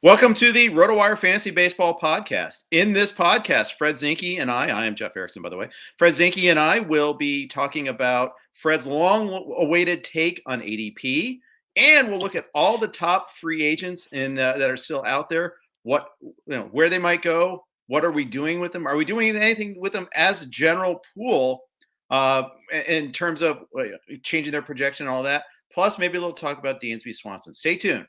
Welcome to the RotoWire Fantasy Baseball Podcast. In this podcast, Fred Zinkie and I am Jeff Erickson, by the way. Fred Zinkie and I will be talking about Fred's long-awaited take on ADP, and we'll look at all the top free agents that are still out there. Where they might go. What are we doing with them? Are we doing anything with them as a general pool in terms of changing their projection and all that? Plus, maybe a little talk about Dansby Swanson. Stay tuned.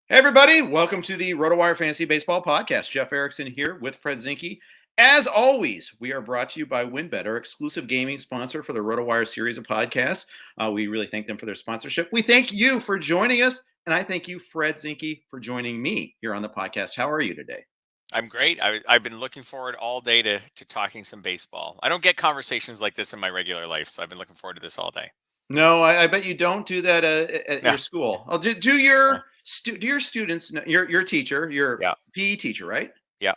Hey everybody, welcome to the RotoWire Fantasy Baseball Podcast. Jeff Erickson here with Fred Zinkie. As always, we are brought to you by WynnBET, our exclusive gaming sponsor for the RotoWire series of podcasts. We really thank them for their sponsorship. We thank you for joining us, and I thank you, Fred Zinkie, for joining me here on the podcast. How are you today? I'm great. I've been looking forward all day to talking some baseball. I don't get conversations like this in my regular life, so I've been looking forward to this all day. No, I bet you don't do that at your school. Do your students, your teacher, your PE teacher, right? Yeah.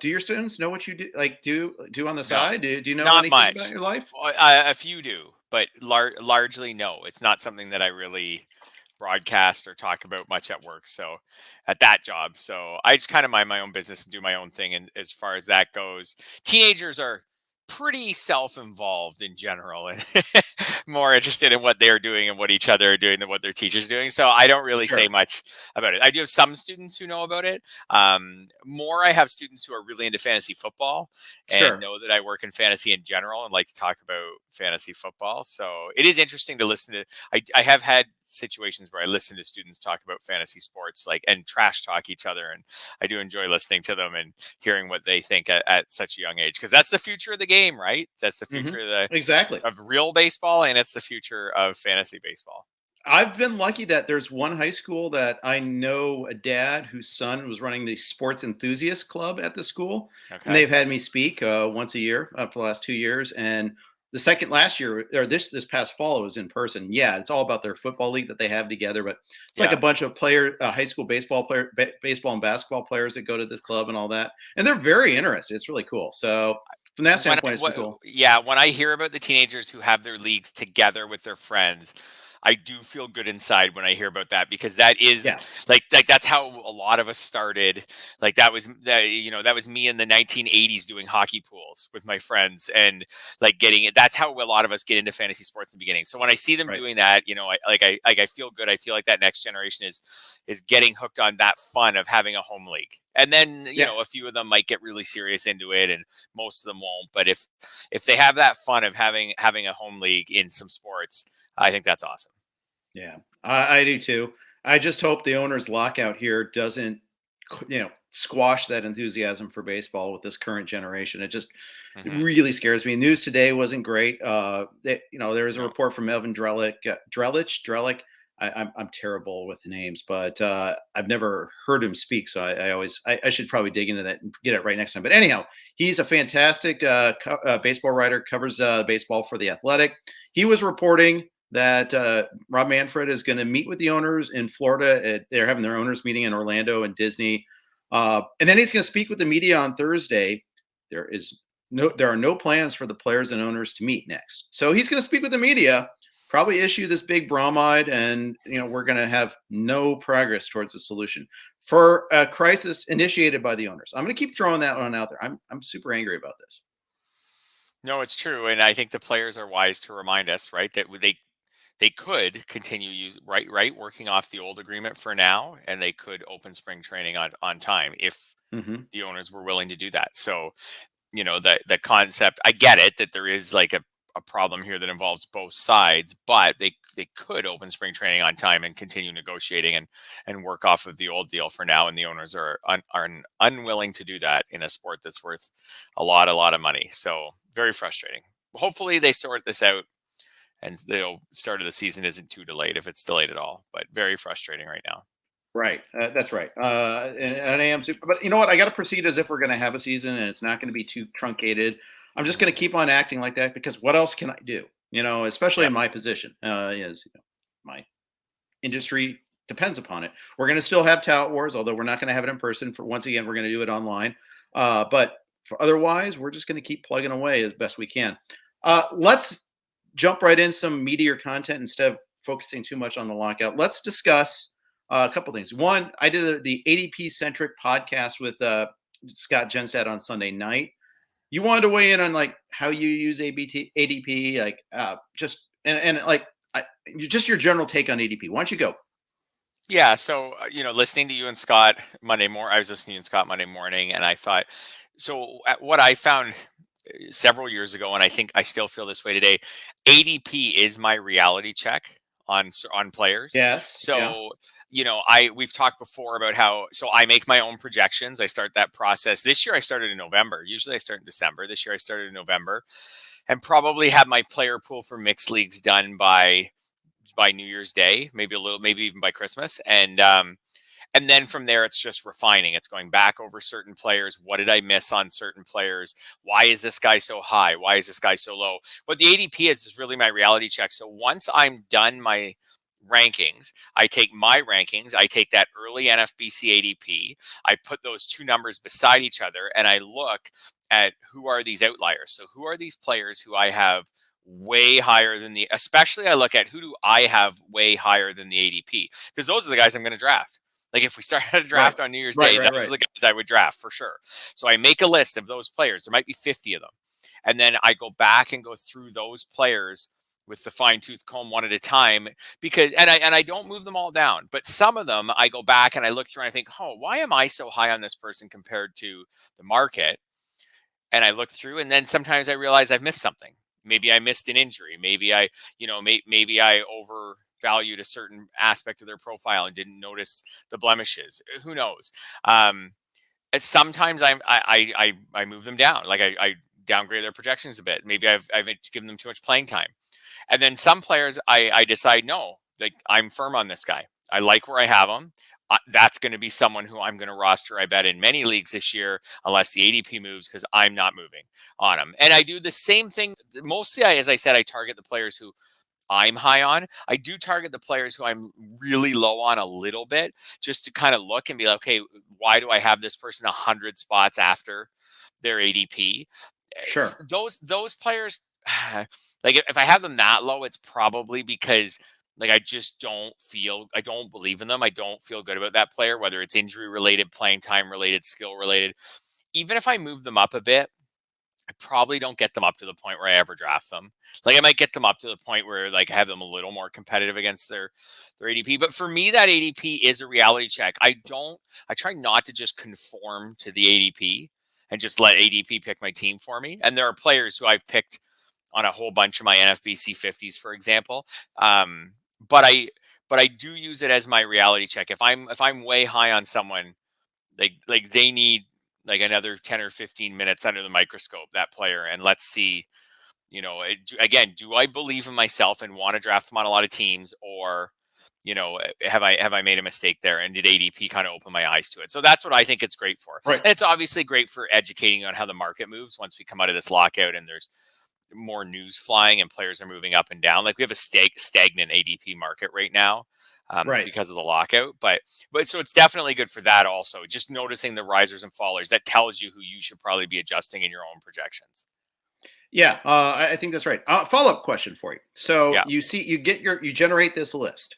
Do your students know what you do? Like do on the side? Do you know not anything much about your life? Well, a few do, but largely no. It's not something that I really broadcast or talk about much at work. So at that job, so I just kind of mind my own business and do my own thing. And as far as that goes, teenagers are pretty self-involved in general and more interested in what they're doing and what each other are doing than what their teacher's doing. So I don't really say much about it. I do have some students who know about it. More, I have students who are really into fantasy football and know that I work in fantasy in general and like to talk about fantasy football. So it is interesting to listen to. I have had situations where I listen to students talk about fantasy sports, and trash talk each other, and I do enjoy listening to them and hearing what they think at such a young age, because that's the future of the game, right? That's the future of real baseball, and it's the future of fantasy baseball. I've been lucky that there's one high school that I know a dad whose son was running the sports enthusiast club at the school, and they've had me speak once a year for the last 2 years, and the second last year, or this past fall, it was in person. Yeah, it's all about their football league that they have together, but it's like a bunch of high school baseball and basketball players that go to this club and all that, and they're very interested. It's really cool. So from that standpoint, it's pretty cool. Yeah, when I hear about the teenagers who have their leagues together with their friends, I do feel good inside when I hear about that, because that is like that's how a lot of us started. Like that was me in the 1980s doing hockey pools with my friends and getting it. That's how a lot of us get into fantasy sports in the beginning. So when I see them doing that, I feel good. I feel like that next generation is getting hooked on that fun of having a home league. And then, a few of them might get really serious into it, and most of them won't. But if they have that fun of having a home league in some sports, I think that's awesome. Yeah, I do too. I just hope the owners' lockout here doesn't, squash that enthusiasm for baseball with this current generation. It just really scares me. News today wasn't great. There was a report from Evan Drellich. I'm terrible with names, but I've never heard him speak. So I should probably dig into that and get it right next time. But anyhow, he's a fantastic baseball writer, covers baseball for The Athletic. He was reporting that Rob Manfred is going to meet with the owners in Florida. They're having their owners meeting in Orlando and Disney. And then he's going to speak with the media on Thursday. There are no plans for the players and owners to meet next. So he's going to speak with the media, probably issue this big bromide, and we're going to have no progress towards a solution for a crisis initiated by the owners. I'm going to keep throwing that one out there. I'm super angry about this. No, it's true, and I think the players are wise to remind us, right, that they could continue working off the old agreement for now, and they could open spring training on time if the owners were willing to do that. So, the concept, I get it that there is a problem here that involves both sides, but they could open spring training on time and continue negotiating and work off of the old deal for now. And the owners are unwilling to do that in a sport that's worth a lot of money. So very frustrating. Hopefully they sort this out, and the start of the season isn't too delayed, if it's delayed at all, but very frustrating right now. Right. That's right. And I am super, but you know what? I got to proceed as if we're going to have a season and it's not going to be too truncated. I'm just going to keep on acting like that, because what else can I do? Especially in my position, my industry depends upon it. We're going to still have Tout Wars, although we're not going to have it in person. For once again, we're going to do it online. But for otherwise, we're just going to keep plugging away as best we can. Let's jump right in some meatier content instead of focusing too much on the lockout. Let's discuss a couple things. One, I did the ADP centric podcast with Scott Genstad on Sunday night. You wanted to weigh in on like how you use ADP, like just and like just your general take on ADP. Why don't you go? Yeah. So, listening to you and Scott Monday morning, I was listening to you and Scott Monday morning, and I thought, what I found several years ago, and I think I still feel this way today, ADP is my reality check on players. Yes. So, we've talked before about how, I make my own projections. I start that process. This year I started in November. Usually I start in December. This year I started in November, and probably have my player pool for mixed leagues done by New Year's Day, maybe even by Christmas. And then from there, it's just refining. It's going back over certain players. What did I miss on certain players? Why is this guy so high? Why is this guy so low? What the ADP is really my reality check. So once I'm done my rankings, I take my rankings, I take that early NFBC ADP, I put those two numbers beside each other, and I look at who are these outliers. So who are these players who I have way higher than especially I look at who do I have way higher than the ADP, because those are the guys I'm going to draft. Like if we started a draft on New Year's Day, those are the guys I would draft for sure. So I make a list of those players. There might be 50 of them. And then I go back and go through those players with the fine tooth comb one at a time, because, and I don't move them all down, but some of them I go back and I look through and I think, why am I so high on this person compared to the market? And I look through, and then sometimes I realize I've missed something. Maybe I missed an injury. Maybe maybe I overvalued a certain aspect of their profile and didn't notice the blemishes. Who knows? Sometimes I move them down. Like I downgrade their projections a bit. Maybe I've given them too much playing time. And then some players I decide, no, like I'm firm on this guy. I like where I have him. That's going to be someone who I'm going to roster, I bet, in many leagues this year, unless the ADP moves, because I'm not moving on him. And I do the same thing. Mostly, as I said, I target the players who I'm high on. I do target the players who I'm really low on a little bit, just to kind of look and be like, okay, why do I have this person 100 spots after their ADP? Sure. Those players, like if I have them that low, it's probably because like I don't believe in them. I don't feel good about that player, whether it's injury related, playing time related, skill related. Even if I move them up a bit, I probably don't get them up to the point where I ever draft them. Like I might get them up to the point where like I have them a little more competitive against their ADP. But for me, that ADP is a reality check. I try not to just conform to the ADP and just let ADP pick my team for me. And there are players who I've picked on a whole bunch of my NFBC 50s, for example. But I do use it as my reality check. If I'm way high on someone, like they need like another 10 or 15 minutes under the microscope, that player, and let's see, again, do I believe in myself and want to draft them on a lot of teams, or have I made a mistake there, and did ADP kind of open my eyes to it? So that's what I think it's great for. Right. And it's obviously great for educating on how the market moves once we come out of this lockout and there's more news flying and players are moving up and down. Like we have a stagnant ADP market right now because of the lockout, but so it's definitely good for that. Also, just noticing the risers and fallers, that tells you who you should probably be adjusting in your own projections. Yeah, I think that's right. Follow-up question for you. So you generate this list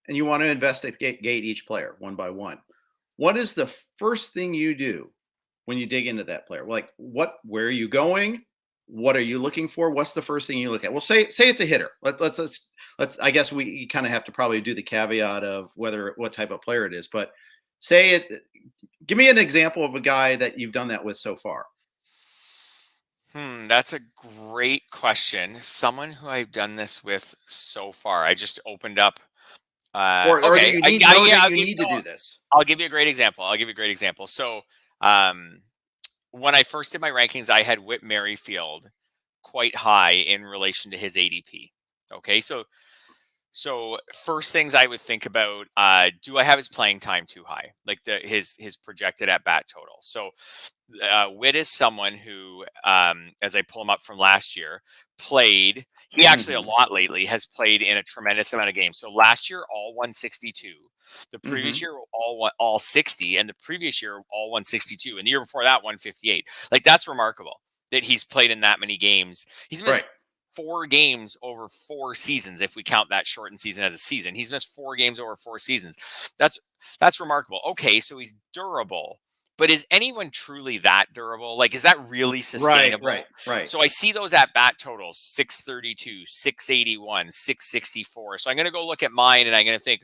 and you want to investigate each player one by one. What is the first thing you do when you dig into that player? Like where are you going? What are you looking for? What's the first thing you look at? Well, say it's a hitter. Let's. I guess we kind of have to probably do the caveat of what type of player it is. But give me an example of a guy that you've done that with so far. That's a great question. Someone who I've done this with so far. I just opened up. Or do you need, you need to do this? I'll give you a great example. So, when I first did my rankings, I had Whit Merrifield quite high in relation to his ADP. Okay, so So first things I would think about, do I have his playing time too high? Like his projected at bat total. So Witt is someone who, as I pull him up from last year, played. He actually a lot lately has played in a tremendous amount of games. So last year, all 162. The previous year, all 60, and the previous year, all 162, and the year before that, 158. Like that's remarkable that he's played in that many games. He's missed 4 games over 4 seasons, if we count that shortened season as a season. He's missed 4 games over 4 seasons. That's remarkable. Okay, so he's durable. But is anyone truly that durable? Like, is that really sustainable? Right. So I see those at bat totals: 632, 681, 664. So I'm going to go look at mine and I'm going to think,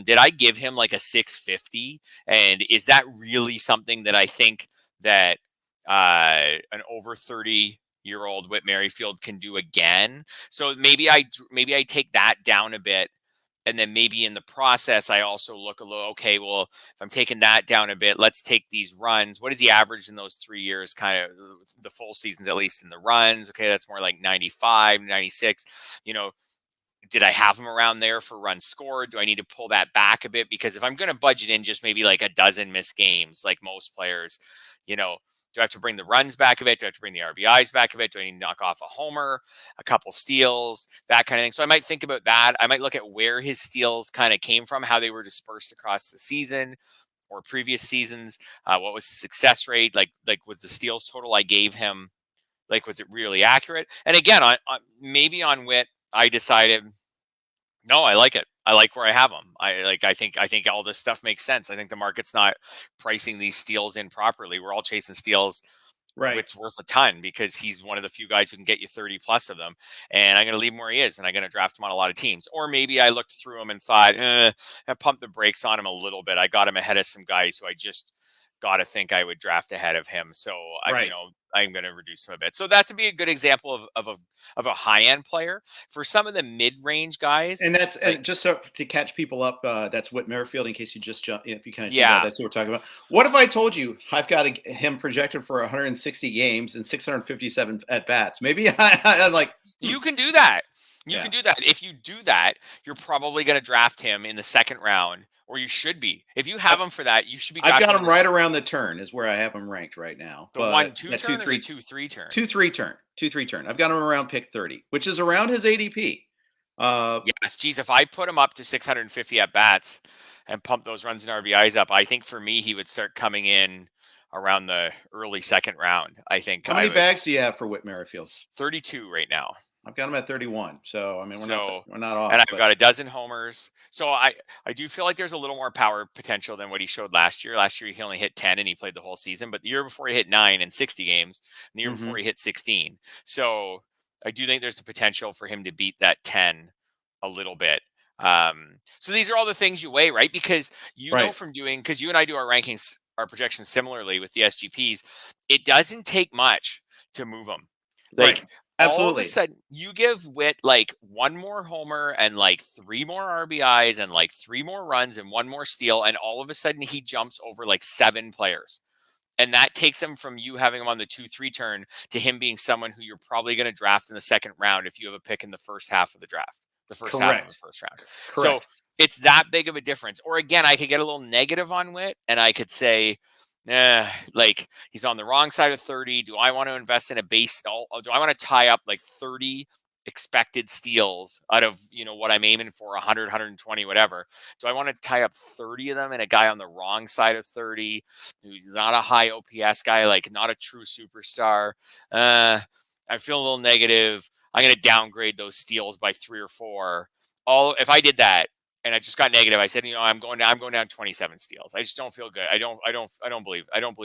did I give him like a 650? And is that really something that I think that an over 30-year-old Whit Merrifield can do again? So maybe I take that down a bit. And then maybe in the process, I also look a little, okay, well, if I'm taking that down a bit, let's take these runs. What is he averaged in those 3 years, kind of the full seasons, at least in the runs? Okay, that's more like 95, 96. Did I have him around there for runs scored? Do I need to pull that back a bit? Because if I'm going to budget in just maybe like a dozen missed games, like most players, do I have to bring the runs back a bit? Do I have to bring the RBIs back a bit? Do I need to knock off a homer, a couple steals, that kind of thing? So I might think about that. I might look at where his steals kind of came from, how they were dispersed across the season or previous seasons. What was the success rate? Like was the steals total I gave him, like, was it really accurate? And again, maybe on Witt, I decided, no, I like it. I like where I have them. I think all this stuff makes sense. I think the market's not pricing these steals in properly. We're all chasing steals. Right. It's worth a ton because he's one of the few guys who can get you 30 plus of them. And I'm going to leave him where he is, and I'm going to draft him on a lot of teams. Or maybe I looked through him and thought, I pumped the brakes on him a little bit. I got him ahead of some guys who I just got to think I would draft ahead of him. So I'm going to reduce him a bit. So that's be a good example of a high end player. For some of the mid range guys, and that's and just so to catch people up, that's Whit Merrifield. In case you just jump, if you kind of that's what we're talking about. What if I told you I've got him projected for 160 games and 657 at bats? Maybe I'm like, you can do that. You can do that. If you do that, you're probably going to draft him in the second round. Or you should be. If you have him for that, you should be. I've got him right around the turn is where I have him ranked right now. The 1-2 turn or the 2-3 turn? 2-3 turn. I've got him around pick 30, which is around his ADP. Yes, geez, if I put him up to 650 at bats and pump those runs and RBIs up, I think for me he would start coming in around the early second round. I think. How many bags do you have for Whit Merrifield? 32 right now. I've got him at 31. So, I mean, we're not off. And I've got a dozen homers. So I do feel like there's a little more power potential than what he showed last year. Last year, he only hit 10 and he played the whole season. But the year before, he hit 9 in 60 games. And the year before, he hit 16. So I do think there's the potential for him to beat that 10 a little bit. So these are all the things you weigh, right? Because know from doing, because you and I do our rankings, our projections similarly with the SGPs, it doesn't take much to move them. Like, absolutely. All of a sudden, you give Witt like 1 more homer and like 3 more RBIs and like 3 more runs and 1 more steal, and all of a sudden he jumps over like 7 players. And that takes him from you having him on the 2-3 turn to him being someone who you're probably going to draft in the second round if you have a pick in the first half of the draft, the first half of the first round. Correct. So it's that big of a difference. Or again, I could get a little negative on Witt and I could say, like he's on the wrong side of 30. Do I want to invest in a base? Do I want to tie up like 30 expected steals out of, what I'm aiming for, 100, 120, whatever? Do I want to tie up 30 of them in a guy on the wrong side of 30 who's not a high OPS guy, like not a true superstar? I feel a little negative. I'm going to downgrade those steals by 3 or 4. If I did that, and I just got negative, I said, I'm going down 27 steals. I just don't feel good. I don't believe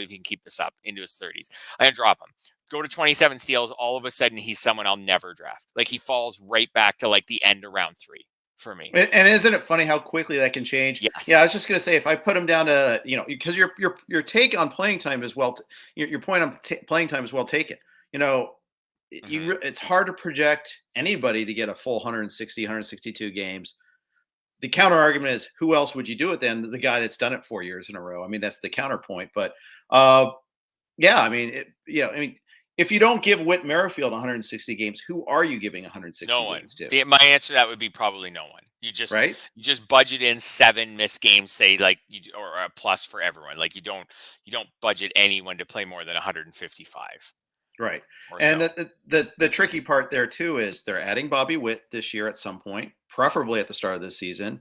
he can keep this up into his 30s. I'm gonna drop him. Go to 27 steals. All of a sudden, he's someone I'll never draft. Like he falls right back to like the end of round 3 for me. And isn't it funny how quickly that can change? Yes. Yeah, I was just gonna say if I put him down to because your take on playing time is your point on playing time is well taken. It's hard to project anybody to get a full 160, 162 games. The counter argument is, who else would you do it then? The guy that's done it 4 years in a row. I mean, that's the counterpoint. But if you don't give Whit Merrifield 160 games, who are you giving 160 No one. games to? My answer to that would be probably no one. You Right? just budget in 7 missed games, say like or a plus for everyone. Like you don't budget anyone to play more than 155. Right. Or And so. the tricky part there too is they're adding Bobby Witt this year at some point, preferably at the start of the season.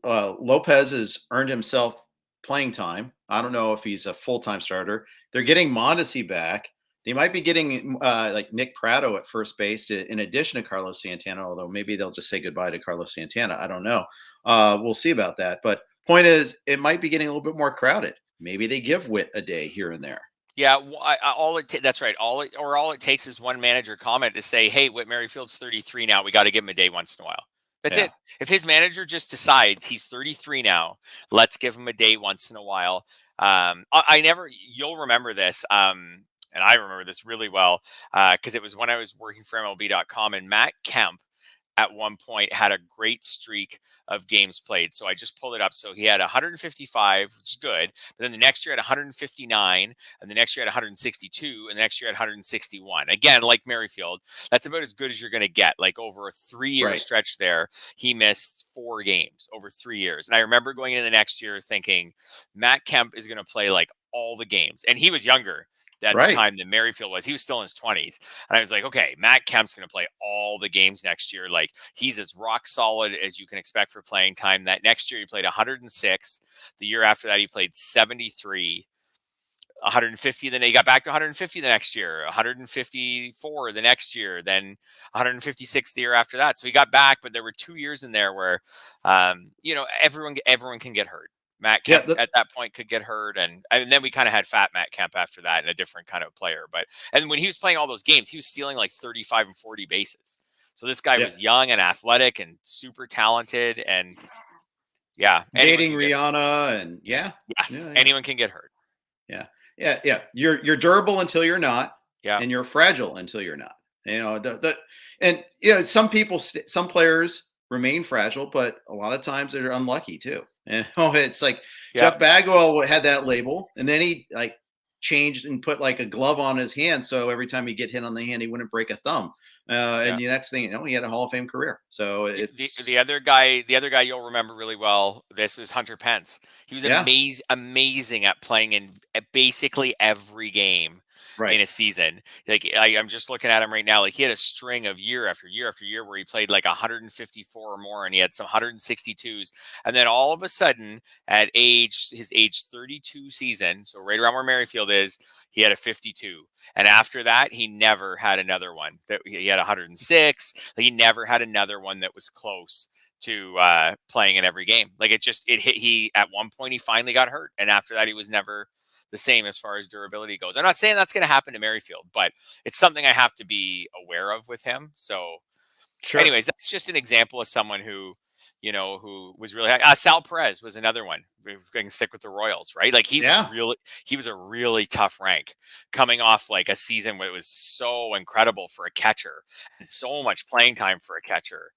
Lopez has earned himself playing time. I don't know if he's a full-time starter. They're getting Mondesi back. They might be getting like Nick Pratto at first base in addition to Carlos Santana, although maybe they'll just say goodbye to Carlos Santana. I don't know. We'll see about that. But point is, it might be getting a little bit more crowded. Maybe they give Witt a day here and there. Yeah, that's right. All it takes is one manager comment to say, "Hey, Whit Merrifield's 33 now. We got to give him a day once in a while." That's it. If his manager just decides he's 33 now, let's give him a day once in a while. You'll remember this, and I remember this really well because it was when I was working for MLB.com, and Matt Kemp at one point had a great streak of games played. So I just pulled it up. So he had 155, which is good. But then the next year had 159, and the next year had 162, and the next year had 161. Again, like Merrifield, that's about as good as you're going to get. Like over a 3-year stretch there, he missed 4 games over 3 years. And I remember going into the next year thinking, Matt Kemp is going to play like all the games. And he was younger at the time than Merrifield was. He was still in his 20s. And I was like, okay, Matt Kemp's going to play all the games next year. Like he's as rock solid as you can expect for playing time. That next year he played 106. The year after that he played 73, 150. Then he got back to 150 the next year, 154 the next year, then 156 the year after that. So he got back, but there were 2 years in there where, everyone can get hurt. Matt Kemp at that point could get hurt, and then we kind of had fat Matt Kemp after that, and a different kind of player. And when he was playing all those games, he was stealing like 35 and 40 bases. So this guy was young and athletic and super talented, and dating Rihanna, and anyone can get hurt. Yeah. You're durable until you're not, and you're fragile until you're not. Some players remain fragile, but a lot of times they're unlucky too. It's like Jeff Bagwell had that label, and then he like changed and put like a glove on his hand, so every time he get hit on the hand, he wouldn't break a thumb. And the next thing you know, he had a Hall of Fame career. So it's the other guy you'll remember really well. This was Hunter Pence. He was amazing at playing in basically every game. In a season. Like I'm just looking at him right now. Like he had a string of year after year after year where he played like 154 or more, and he had some 162s. And then all of a sudden, at his age 32 season, so right around where Merrifield is, he had a 52. And after that, he never had another one. He had 106. He never had another one that was close to playing in every game. Like it hit. He at one point he finally got hurt, and after that, he was never the same as far as durability goes. I'm not saying that's going to happen to Merrifield, but it's something I have to be aware of with him. So anyways, that's just an example of someone who was really high. Sal Perez was another one. We can stick with the Royals, right? Like he was a really tough rank coming off like a season where it was so incredible for a catcher and so much playing time for a catcher.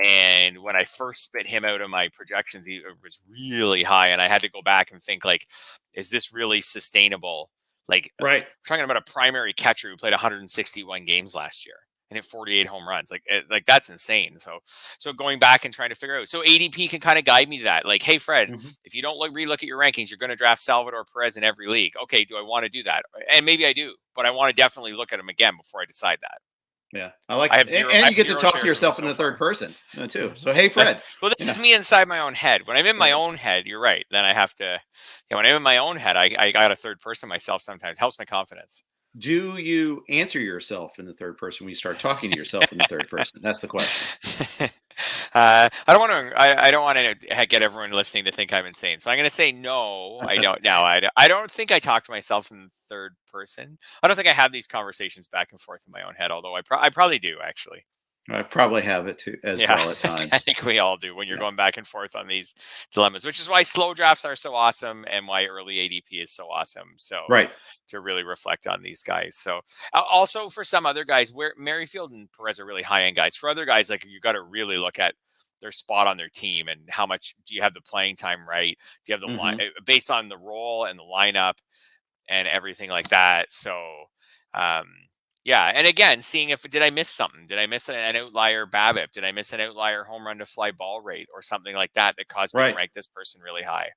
And when I first spit him out of my projections, he was really high. And I had to go back and think, like, is this really sustainable? Like, we're talking about a primary catcher who played 161 games last year and hit 48 home runs. Like that's insane. So going back and trying to figure out. So ADP can kind of guide me to that. Like, hey, Fred, if you don't relook at your rankings, you're going to draft Salvador Perez in every league. Okay, do I want to do that? And maybe I do, but I want to definitely look at him again before I decide that. Yeah, I like that. And you get to talk to yourself in the third person too. So, hey, Fred. This is me inside my own head. When I'm in my own head, you're right. Then I have to, when I'm in my own head, I got a third person myself sometimes. Helps my confidence. Do you answer yourself in the third person when you start talking to yourself in the third person? That's the question. I don't want to get everyone listening to think I'm insane. So I'm going to say no. I don't. No, I don't think I talk to myself in the third person. I don't think I have these conversations back and forth in my own head. Although I probably do actually. I probably have it too as well at times. I think we all do when you're going back and forth on these dilemmas, which is why slow drafts are so awesome and why early ADP is so awesome. So to really reflect on these guys. So also for some other guys, where Merrifield and Perez are really high end guys. For other guys, like you got to really look at their spot on their team and how much do you have the playing time right? Do you have the line based on the role and the lineup and everything like that? So Yeah, and again, seeing if did I miss something? Did I miss an outlier BABIP? Did I miss an outlier home run to fly ball rate or something like that that caused me to Right. rank this person really high?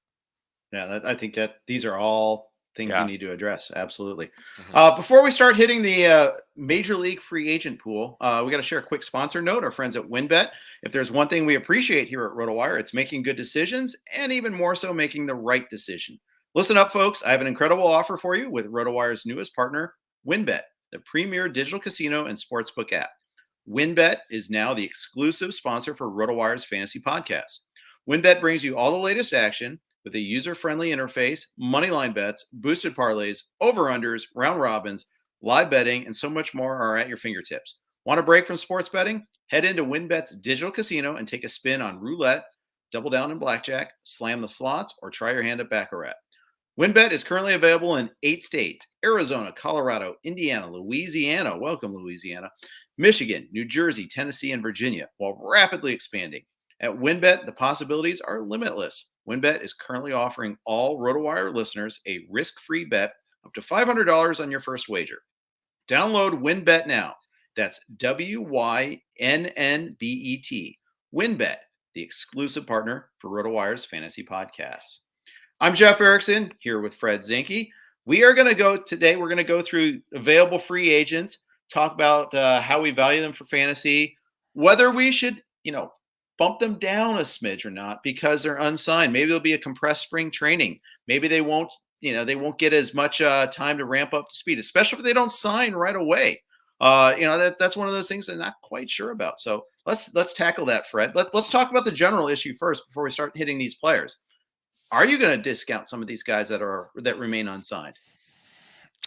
Yeah, I think that these are all things you Yeah. need to address. Absolutely. Hmm. Before we start hitting the major league free agent pool, we got to share a quick sponsor note. Our friends at WinBet. If there's one thing we appreciate here at RotoWire, it's making good decisions, and even more so, making the right decision. Listen up, folks. I have an incredible offer for you with RotoWire's newest partner, WinBet, the premier digital casino and sportsbook app. WinBet is now the exclusive sponsor for RotoWire's fantasy podcast. WinBet brings you all the latest action with a user-friendly interface, moneyline bets, boosted parlays, over-unders, round robins, live betting, and so much more are at your fingertips. Want a break from sports betting? Head into WinBet's digital casino and take a spin on roulette, double down in blackjack, slam the slots, or try your hand at baccarat. WinBet is currently available in 8 states: Arizona, Colorado, Indiana, Louisiana. Welcome, Louisiana. Michigan, New Jersey, Tennessee, and Virginia, while rapidly expanding. At WinBet, the possibilities are limitless. WinBet is currently offering all RotoWire listeners a risk-free bet up to $500 on your first wager. Download WinBet now. That's WYNNBET. WinBet, the exclusive partner for RotoWire's fantasy podcasts. I'm Jeff Erickson here with Fred Zinkie. We're going to go through available free agents, talk about how we value them for fantasy, whether we should, bump them down a smidge or not because they're unsigned. Maybe there'll be a compressed spring training. Maybe they won't get as much time to ramp up to speed, especially if they don't sign right away. That's one of those things I'm not quite sure about. So let's tackle that, Fred. Let's talk about the general issue first before we start hitting these players. Are you going to discount some of these guys that remain unsigned?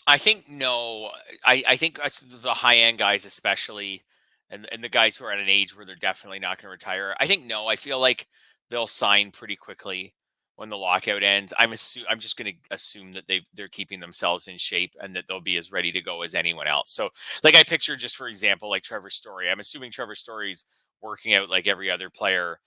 I think no. I think the high end guys, especially, and the guys who are at an age where they're definitely not going to retire. I think no. I feel like they'll sign pretty quickly when the lockout ends. I'm just going to assume that they're keeping themselves in shape and that they'll be as ready to go as anyone else. So, like I picture, just for example, like Trevor Story. I'm assuming Trevor Story's working out like every other player,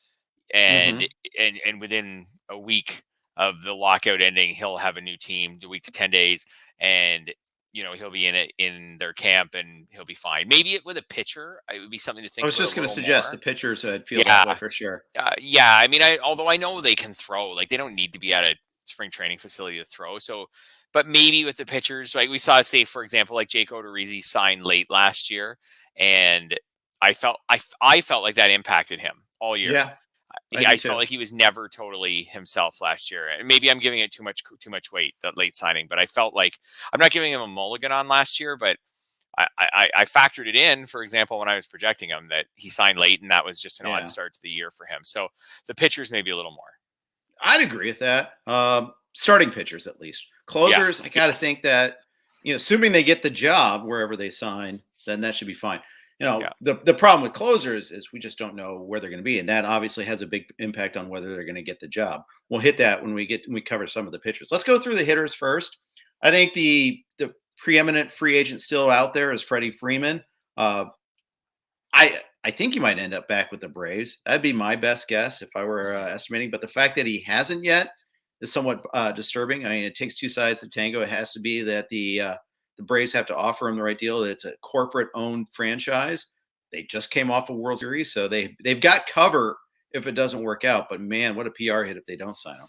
Mm-hmm. and within a week of the lockout ending, he'll have a new team, a week to 10 days, and he'll be in their camp and he'll be fine. Maybe with a pitcher, it would be something to I think was about just a going to little suggest the more. pitchers would feel that way Yeah, for sure. yeah. I mean, although I know they can throw, like they don't need to be at a spring training facility to throw. So, but maybe with the pitchers, like we saw, say for example, like Jake Odorizzi signed late last year, and I felt like that impacted him all year. Yeah, I do I felt too. like he was never totally himself last year. And maybe I'm giving it too much weight, that late signing, but I felt like I'm not giving him a mulligan on last year, but I factored it in, for example, when I was projecting him that he signed late and that was just an odd Yeah, start to the year for him. So the pitchers maybe a little more. I'd agree with that. Starting pitchers, at least. Closers, Yes. I got to Yes. think that, assuming they get the job wherever they sign, then that should be fine. Yeah. The problem with closers is we just don't know where they're going to be, and that obviously has a big impact on whether they're going to get the job. We'll hit that when we cover some of the pitchers. Let's go through the hitters first. I think the preeminent free agent still out there is Freddie Freeman. Uh, I think he might end up back with the Braves. That'd be my best guess if I were estimating. But the fact that he hasn't yet is somewhat disturbing. I mean, it takes two sides to tango. It has to be that the Braves have to offer him the right deal. That it's a corporate-owned franchise. They just came off a World Series, so they've got cover if it doesn't work out. But man, what a PR hit if they don't sign him.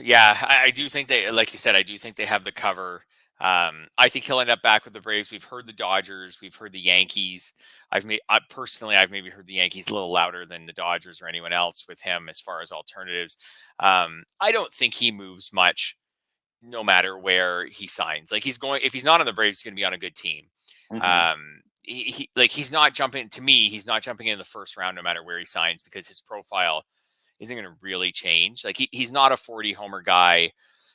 Yeah, I do think they, like you said, I do think they have the cover. I think he'll end up back with the Braves. We've heard the Dodgers, we've heard the Yankees. I've maybe heard the Yankees a little louder than the Dodgers or anyone else with him as far as alternatives. I don't think he moves much, no matter where he signs. Like if he's not on the Braves, he's going to be on a good team. Mm-hmm. He's not jumping to me. He's not jumping in the first round, no matter where he signs, because his profile isn't going to really change. Like he's not a 40 homer guy,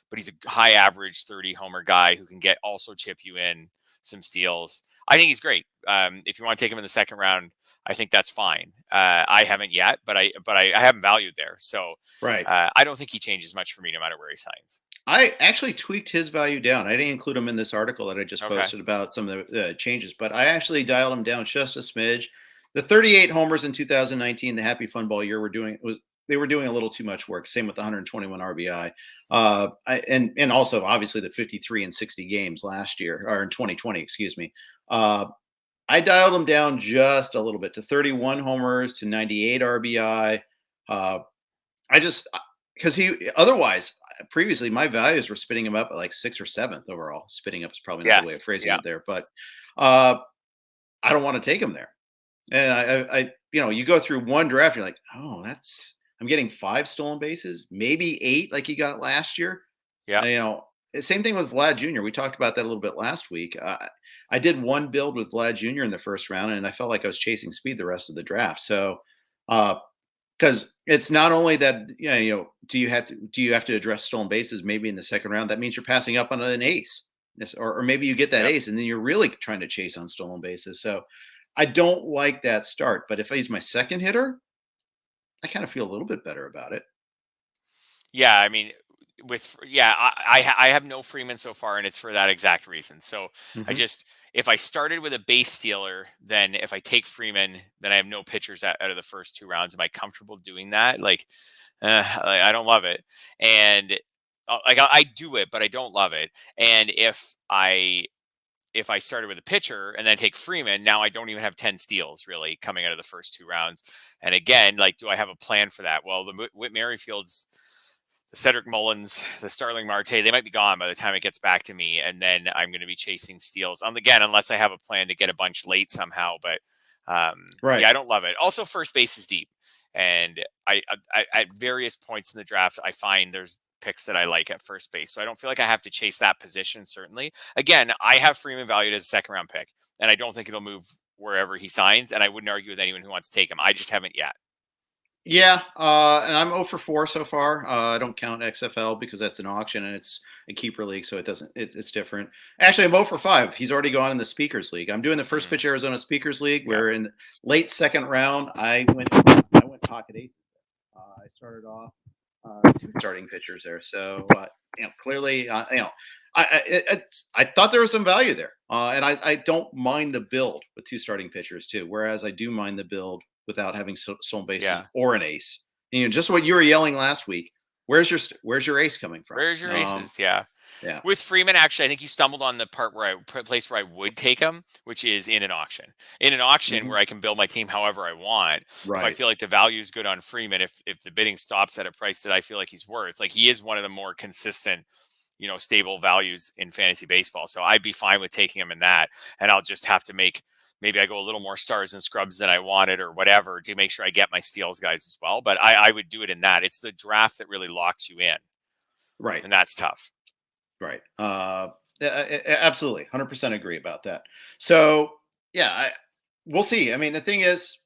but he's a high average 30 homer guy who can also chip you in some steals. I think he's great. If you want to take him in the second round, I think that's fine. I haven't yet, but I haven't valued there. So Right. I don't think he changes much for me, no matter where he signs. I actually tweaked his value down. I didn't include him in this article that I just Okay. posted about some of the changes, but I actually dialed him down just a smidge. The 38 homers in 2019, the Happy Fun Ball year, they were doing a little too much work. Same with the 121 RBI. And also obviously the 53 and 60 games last year, or in 2020, excuse me. I dialed him down just a little bit to 31 homers to 98 RBI. I just because otherwise previously my values were spitting him up at like 6th or 7th overall. Spitting up is probably not the way of phrasing it there, but I don't want to take him there. And I you go through one draft, you're like, oh, I'm getting 5 stolen bases, maybe 8 like he got last year. Yeah. Same thing with Vlad Jr. We talked about that a little bit last week. I did one build with Vlad Jr. in the first round, and I felt like I was chasing speed the rest of the draft. So, because it's not only that, do you have to address stolen bases maybe in the second round? That means you're passing up on an ace, or maybe you get that ace, and then you're really trying to chase on stolen bases. So, I don't like that start. But if he's my second hitter, I kind of feel a little bit better about it. Yeah, I mean, I have no Freeman so far, and it's for that exact reason. So if I started with a base stealer, then if I take Freeman, then I have no pitchers out of the first 2 rounds. Am I comfortable doing that? I don't love it, and I do it, but I don't love it. And if I started with a pitcher and then take Freeman, now I don't even have 10 steals really coming out of the first 2 rounds. And again, do I have a plan for that? Well, the Whit Merrifields, the Cedric Mullins, the Starling Marte, they might be gone by the time it gets back to me. And then I'm going to be chasing steals. Again, unless I have a plan to get a bunch late somehow. But I don't love it. Also, first base is deep. And I at various points in the draft, I find there's picks that I like at first base. So I don't feel like I have to chase that position, certainly. Again, I have Freeman valued as a second round pick, and I don't think it'll move wherever he signs. And I wouldn't argue with anyone who wants to take him. I just haven't yet. Yeah, and I'm 0 for 4 so far. I don't count XFL because that's an auction and it's a keeper league, so it's different. Actually, I'm 0 for 5. He's already gone in the Speakers League. I'm doing the first pitch Arizona Speakers League, where in the late second round I went pocket ace. I started off 2 starting pitchers there, so clearly, I thought there was some value there, and I don't mind the build with 2 starting pitchers too. Whereas I do mind the build without having stolen bases or an ace. Just what you were yelling last week. Where's your ace coming from? Where's your aces? Yeah. Yeah. With Freeman, actually, I think you stumbled on the place where I would take him, which is in an auction. In an auction where I can build my team however I want. Right. If I feel like the value is good on Freeman, if the bidding stops at a price that I feel like he's worth, he is one of the more consistent, stable values in fantasy baseball. So I'd be fine with taking him in that, and I'll just have to maybe I go a little more stars and scrubs than I wanted or whatever to make sure I get my steals guys as well. But I would do it in that. It's the draft that really locks you in. Right. And that's tough. Right. Absolutely. 100% agree about that. So we'll see. I mean, the thing is,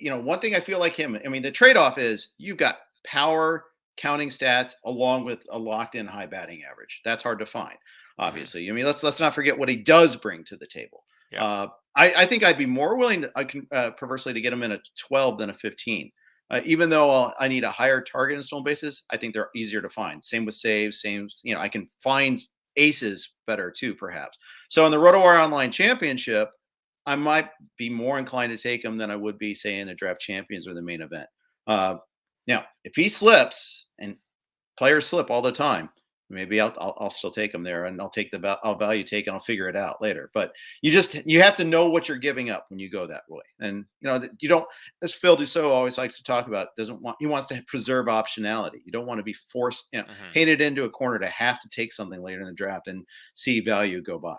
one thing I feel like him, the trade-off is you've got power, counting stats, along with a locked in high batting average. That's hard to find, obviously. Let's not forget what he does bring to the table. Yeah. I think I'd be more willing perversely to get him in a 12 than a 15. Even though I need a higher target in stolen bases, I think they're easier to find. Same with saves. I can find aces better too, perhaps. So in the RotoWire Online Championship, I might be more inclined to take him than I would be, say, in the Draft Champions or the main event. Now, if he slips, and players slip all the time, maybe I'll still take him there, and I'll value take, and I'll figure it out later. But you have to know what you're giving up when you go that way. And you don't, as Phil Dussault always likes to talk about, he wants to preserve optionality. You don't want to be forced, painted into a corner to have to take something later in the draft and see value go by.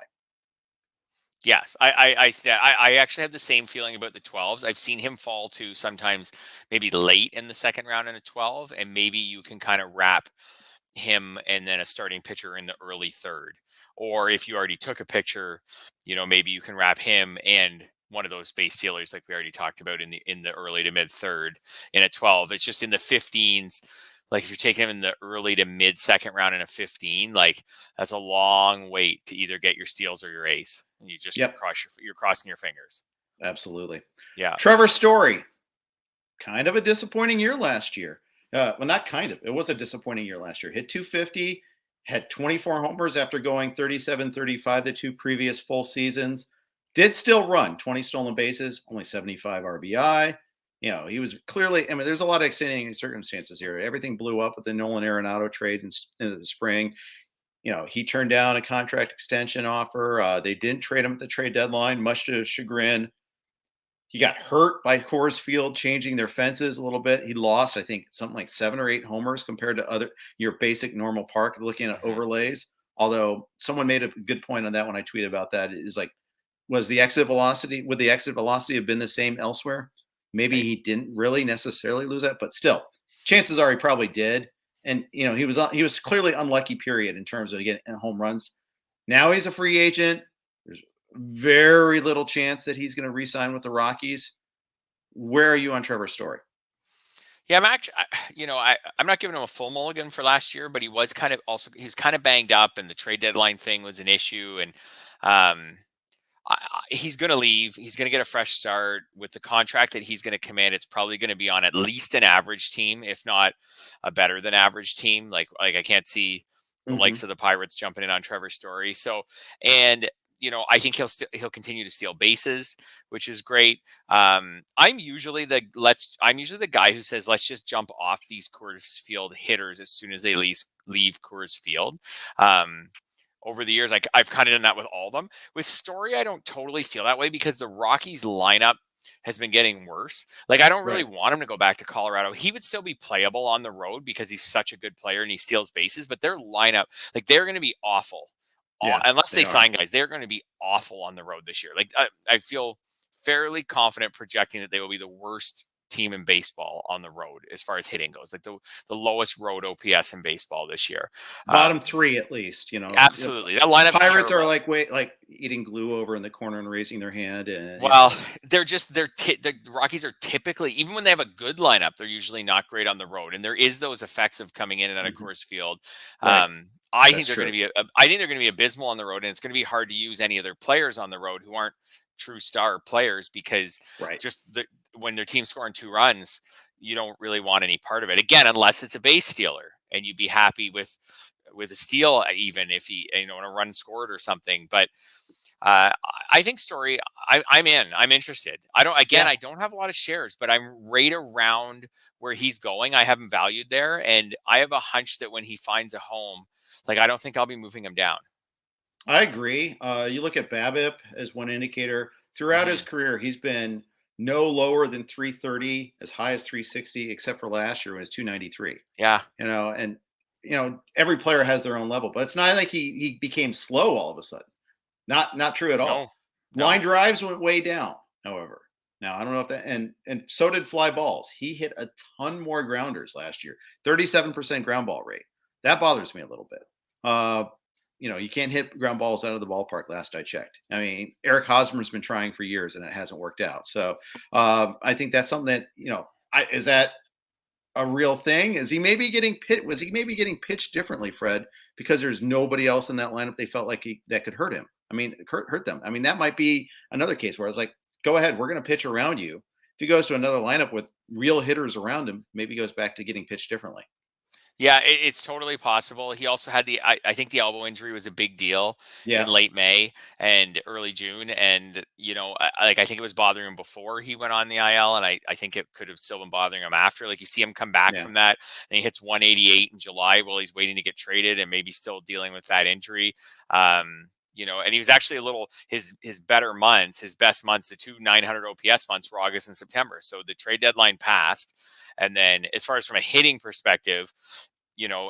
Yes, I actually have the same feeling about the 12s. I've seen him fall to sometimes maybe late in the second round in a 12, and maybe you can kind of wrap him and then a starting pitcher in the early third. Or if you already took a pitcher, maybe you can wrap him and one of those base stealers like we already talked about in the early to mid third in a 12. It's just in the 15s. If you're taking him in the early to mid second round in a 15, that's a long wait to either get your steals or your ace. And you just you're crossing your fingers. Absolutely. Yeah. Trevor Story, kind of a disappointing year last year. Well, not kind of. It was a disappointing year last year. Hit 250, had 24 homers after going 37-35 the 2 previous full seasons. Did still run 20 stolen bases, only 75 RBI. He was clearly, I mean, there's a lot of extenuating circumstances here. Everything blew up with the Nolan Arenado trade in the spring. He turned down a contract extension offer. They didn't trade him at the trade deadline, much to his chagrin. He got hurt by Coors Field changing their fences a little bit. He lost, I think, something like 7 or 8 homers compared to your basic normal park looking at Hmm. overlays. Although someone made a good point on that when I tweeted about that. Is like, would the exit velocity have been the same elsewhere? Maybe Right. he didn't really necessarily lose that, but still, chances are he probably did. And he was clearly unlucky, period, in terms of getting home runs. Now he's a free agent. There's very little chance that he's going to re-sign with the Rockies. Where are you on Trevor's Story? Yeah, I'm actually, I'm not giving him a full mulligan for last year, but he was he was kind of banged up, and the trade deadline thing was an issue, and um, he's going to leave. He's going to get a fresh start with the contract that he's going to command. It's probably going to be on at least an average team, if not a better than average team. Like I can't see the Mm-hmm. likes of the Pirates jumping in on Trevor's Story. So, and I think he'll continue to steal bases, which is great. I'm usually the guy who says let's just jump off these Coors Field hitters as soon as they leave Coors Field. Over the years, I've kind of done that with all of them. With Story, I don't totally feel that way because the Rockies lineup has been getting worse. Like, I don't really Right. want him to go back to Colorado. He would still be playable on the road because he's such a good player and he steals bases, but their lineup, like, they're going to be awful. Yeah, Unless they they are. sign guys, they're going to be awful on the road this year. Like, I feel fairly confident projecting that they will be the worst team in baseball on the road as far as hitting goes, like the lowest road OPS in baseball this year. Bottom Um, 3 at least. Absolutely. That lineup's Pirates are terrible. like eating glue over in the corner and raising their hand, and Well, the Rockies are typically, even when they have a good lineup, they're usually not great on the road. And there is those effects of coming in and out of Mhm. Coors Field. Right. I think That's they're going to true. be I think they're going to be abysmal on the road, and it's going to be hard to use any of their players on the road who aren't true star players because Right. when their team's scoring 2 runs, you don't really want any part of it. Again, unless it's a base stealer, and you'd be happy with a steal, even if he in a run scored or something. But I think Story. I'm in. I'm interested. I don't. Again, Yeah, I don't have a lot of shares, but I'm right around where he's going. I have him valued there, and I have a hunch that when he finds a home, like, I don't think I'll be moving him down. I agree. You look at BABIP as one indicator. Throughout his Hmm. career, he's been no lower than 330, as high as 360, except for last year when it was 293. Yeah. And every player has their own level, but it's not like he became slow all of a sudden. Not true at No. all. Line No. drives went way down, however. Now I don't know if that, and so did fly balls. He hit a ton more grounders last year. 37% ground ball rate. That bothers me a little bit. Uh, you can't hit ground balls out of the ballpark. Last I checked. I mean, Eric Hosmer's been trying for years and it hasn't worked out. So I think that's something that is that a real thing? Is he maybe getting pit? Was he maybe getting pitched differently, Fred, because there's nobody else in that lineup they felt like that could hurt him? I mean, hurt them. I mean, that might be another case where I was like, go ahead, we're going to pitch around you. If he goes to another lineup with real hitters around him, maybe he goes back to getting pitched differently. Yeah, it's totally possible. He also had I think the elbow injury was a big deal in Yeah. late May and early June. And, I think it was bothering him before he went on the IL. And I think it could have still been bothering him after. Like, you see him come back Yeah. from that and he hits 188 in July while he's waiting to get traded and maybe still dealing with that injury. And he was actually his better months, his best months, the two 900 OPS months were August and September. So the trade deadline passed. And then, as far as from a hitting perspective,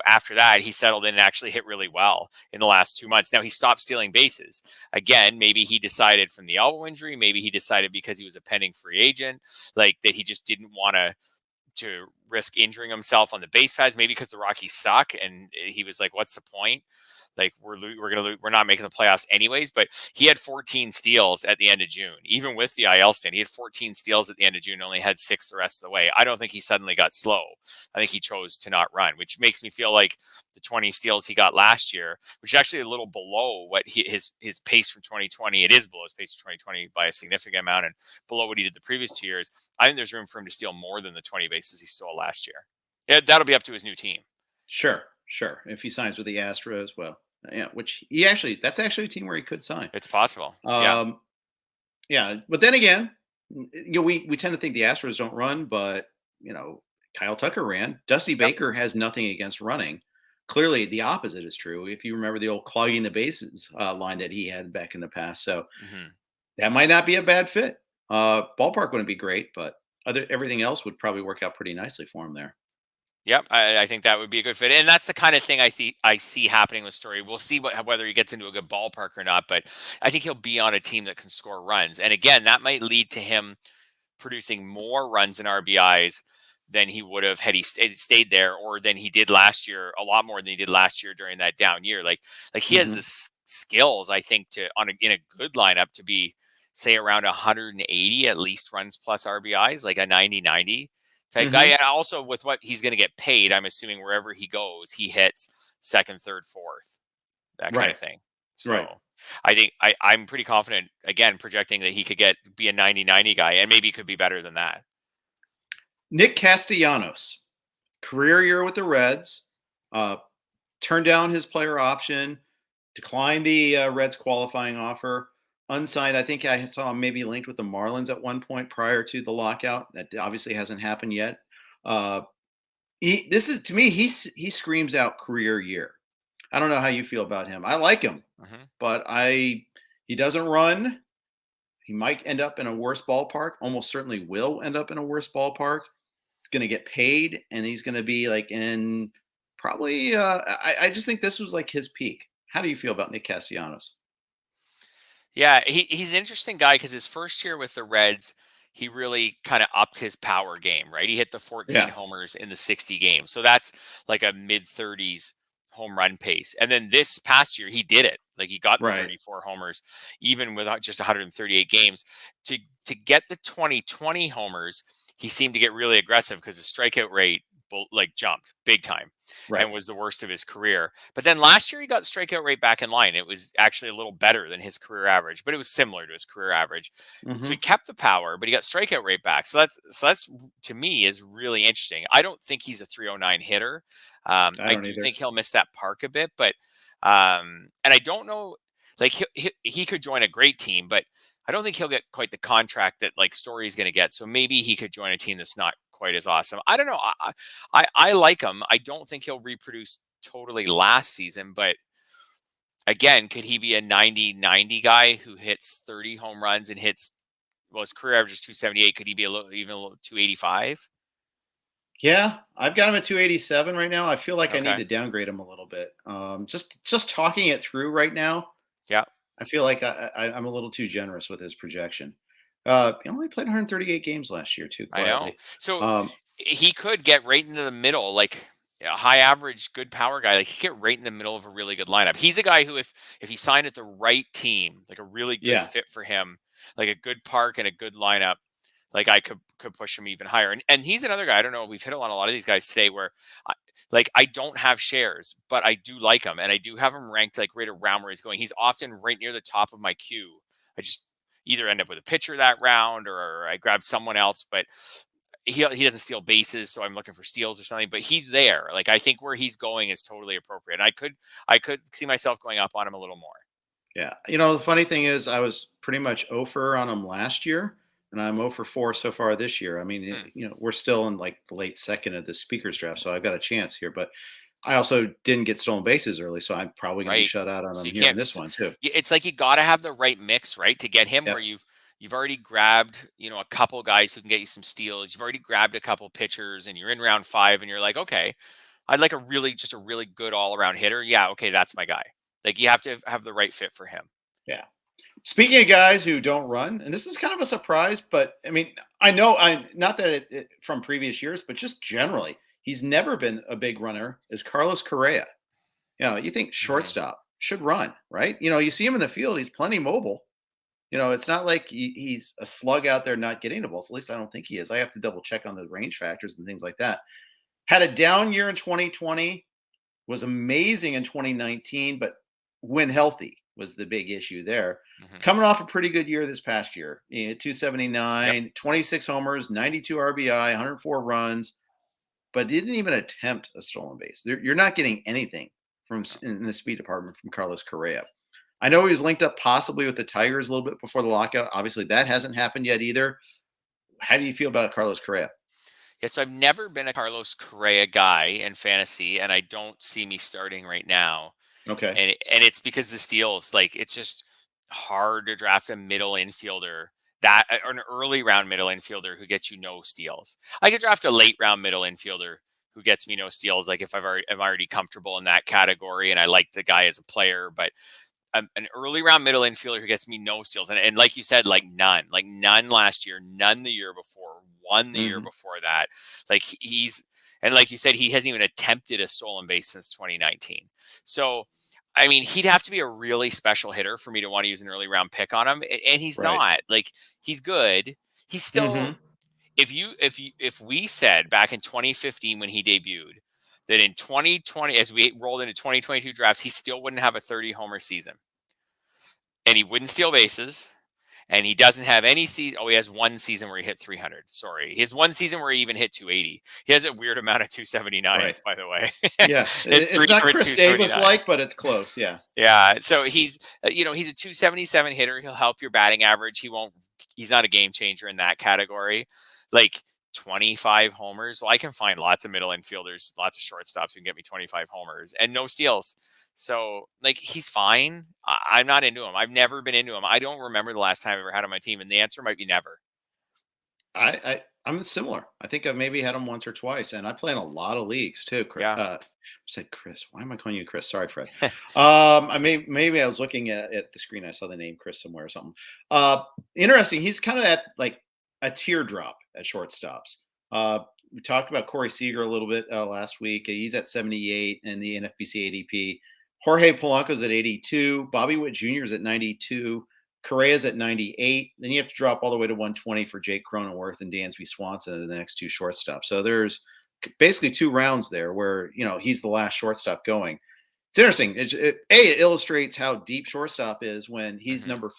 after that, he settled in and actually hit really well in the last 2 months. Now, he stopped stealing bases. Again, maybe he decided from the elbow injury, maybe he decided because he was a pending free agent, like, that he just didn't want to risk injuring himself on the base paths, maybe because the Rockies suck. And he was like, what's the point? Like, we're not making the playoffs anyways. But he had 14 steals at the end of June, even with the IL stint. He had 14 steals at the end of June, only had 6 the rest of the way. I don't think he suddenly got slow. I think he chose to not run, which makes me feel like the 20 steals he got last year, which is actually a little below what his pace from 2020. It is below his pace from 2020 by a significant amount and below what he did the previous 2 years. I think there's room for him to steal more than the 20 bases he stole last year. Yeah, that'll be up to his new team. Sure. Sure. If he signs with the Astros, well, yeah, which that's actually a team where he could sign. It's possible. Yeah. Um, yeah, but then again, we tend to think the Astros don't run, but Kyle Tucker ran. Dusty Yep. Baker has nothing against running. Clearly, the opposite is true. If you remember the old clogging the bases line that he had back in the past, so that might not be a bad fit. Ballpark wouldn't be great, but everything else would probably work out pretty nicely for him there. Yep, I think that would be a good fit, and that's the kind of thing I see happening with Story. We'll see whether he gets into a good ballpark or not, but I think he'll be on a team that can score runs, and again, that might lead to him producing more runs and RBIs than he would have had he stayed there, or than he did last year. A lot more than he did last year during that down year. Like he has the skills, I think, to in a good lineup to be, say, around 180 at least runs plus RBIs, like a 90-90 type guy. And also with what he's going to get paid, I'm assuming wherever he goes, he hits second, third, fourth, that kind of thing. So I think I'm pretty confident, again, projecting that he could be a 90-90 guy, and maybe he could be better than that. Nick Castellanos, career year with the Reds, turned down his player option, declined the Reds qualifying offer, unsigned. I think I saw him maybe linked with the Marlins at one point prior to the lockout. That obviously hasn't happened yet. To me, he screams out career year. I don't know how you feel about him. I like him, but he doesn't run. He might end up in a worse ballpark. Almost certainly will end up in a worse ballpark. He's going to get paid, and he's going to be like in probably. I just think this was like his peak. How do you feel about Nick Castellanos? Yeah, he's an interesting guy because his first year with the Reds, he really kind of upped his power game, right? He hit the 14 homers in the 60 games. So that's like a mid-30s home run pace. And then this past year, he did it. Like he got the 34 homers, even without just 138 games. To get the 2020 homers, he seemed to get really aggressive because the strikeout rate jumped big time and was the worst of his career. But then last year he got strikeout rate back in line. It was actually a little better than his career average, but it was similar to his career average. So he kept the power, but he got strikeout rate back. So that's to me is really interesting. I don't think he's a 309 hitter. I do think he'll miss that park a bit, but and I don't know, like he could join a great team, but I don't think he'll get quite the contract that like Story's going to get. So maybe he could join a team that's not quite as awesome. I don't know. I like him. I don't think he'll reproduce totally last season, but again, could he be a 90-90 guy who hits 30 home runs and hits, his career average is 278. Could he be even a little 285? Yeah, I've got him at 287 right now. I feel like I need to downgrade him a little bit. Just talking it through right now. Yeah. I feel like I'm a little too generous with his projection. He only played 138 games last year, too. Quietly. I know. So he could get right into the middle, like a high average, good power guy. Like he could get right in the middle of a really good lineup. He's a guy who, if he signed at the right team, like a really good fit for him, like a good park and a good lineup, like I could push him even higher. And he's another guy. I don't know. We've hit on a lot of these guys today where I don't have shares, but I do like him. And I do have him ranked like right around where he's going. He's often right near the top of my queue. I just either end up with a pitcher that round or I grab someone else, but he doesn't steal bases. So I'm looking for steals or something, but he's there. Like, I think where he's going is totally appropriate. And I could see myself going up on him a little more. Yeah. The funny thing is I was pretty much 0 for on him last year. And I'm 0 for 4 so far this year. I mean, we're still in like the late second of the speakers draft, so I've got a chance here. But I also didn't get stolen bases early, so I'm probably going to be shut out on him here in this one too. It's like you got to have the right mix, right, to get him where you've already grabbed a couple guys who can get you some steals. You've already grabbed a couple pitchers, and you're in round 5, and you're like, okay, I'd like a really good all around hitter. Yeah, okay, that's my guy. Like you have to have the right fit for him. Yeah. Speaking of guys who don't run, and this is kind of a surprise, but I mean, I know not that it from previous years, but just generally, he's never been a big runner, is Carlos Correa. You think shortstop should run, right? You see him in the field, he's plenty mobile. It's not like he's a slug out there not getting the balls. At least I don't think he is. I have to double check on the range factors and things like that. Had a down year in 2020, was amazing in 2019, but when healthy was the big issue there. Coming off a pretty good year this past year, 279, 26 homers, 92 RBI, 104 runs, but didn't even attempt a stolen base. You're not getting anything in the speed department from Carlos Correa. I know he was linked up possibly with the Tigers a little bit before the lockout. Obviously, that hasn't happened yet either. how do you feel about Carlos Correa? Yeah, so I've never been a Carlos Correa guy in fantasy, and I don't see me starting right now. Okay. And it's because the steals, like it's just hard to draft a middle infielder that or an early round middle infielder who gets you no steals. I could draft a late round middle infielder who gets me no steals, like if I'm already comfortable in that category and I like the guy as a player, but an early round middle infielder who gets me no steals, and like you said, like none last year, none the year before, one the year Hmm. before that. Like he's and like you said, he hasn't even attempted a stolen base since 2019. So I mean, he'd have to be a really special hitter for me to want to use an early round pick on him, and he's Right. not. Like he's good. He's still Hmm. if we said back in 2015 when he debuted that in 2020 as we rolled into 2022 drafts he still wouldn't have a 30 homer season and he wouldn't steal bases and he doesn't have any season. Oh, he has one season where he hit 300. Sorry, he has one season where he even hit 280. He has a weird amount of 279s, Right. by the way. Yeah. It's It's three not different Chris Davis 279s. like, but it's close. Yeah. Yeah, so he's he's a 277 hitter. He'll help your batting average. He won't. He's not a game changer in that category. Like 25 homers. Well, I can find lots of middle infielders, lots of shortstops who can get me 25 homers and no steals. So like he's fine. I'm not into him. I've never been into him. I don't remember the last time I ever had him on my team, and the answer might be never. I'm similar. I think I've maybe had him once or twice, and I play in a lot of leagues too. Yeah. Said Chris. Why am I calling you Chris? Sorry, Fred. Maybe I was looking at the screen. I saw the name Chris somewhere or something. Interesting. He's kind of at like a teardrop at shortstops. We talked about Corey Seager a little bit last week. He's at 78 in the NFBC ADP. Jorge Polanco's at 82. Bobby Witt Jr. is at 92. Correa's at 98. Then you have to drop all the way to 120 for Jake Cronenworth and Dansby Swanson are the next two shortstops. So there's basically two rounds there where, he's the last shortstop going. It's interesting. It illustrates how deep shortstop is when he's Hmm. number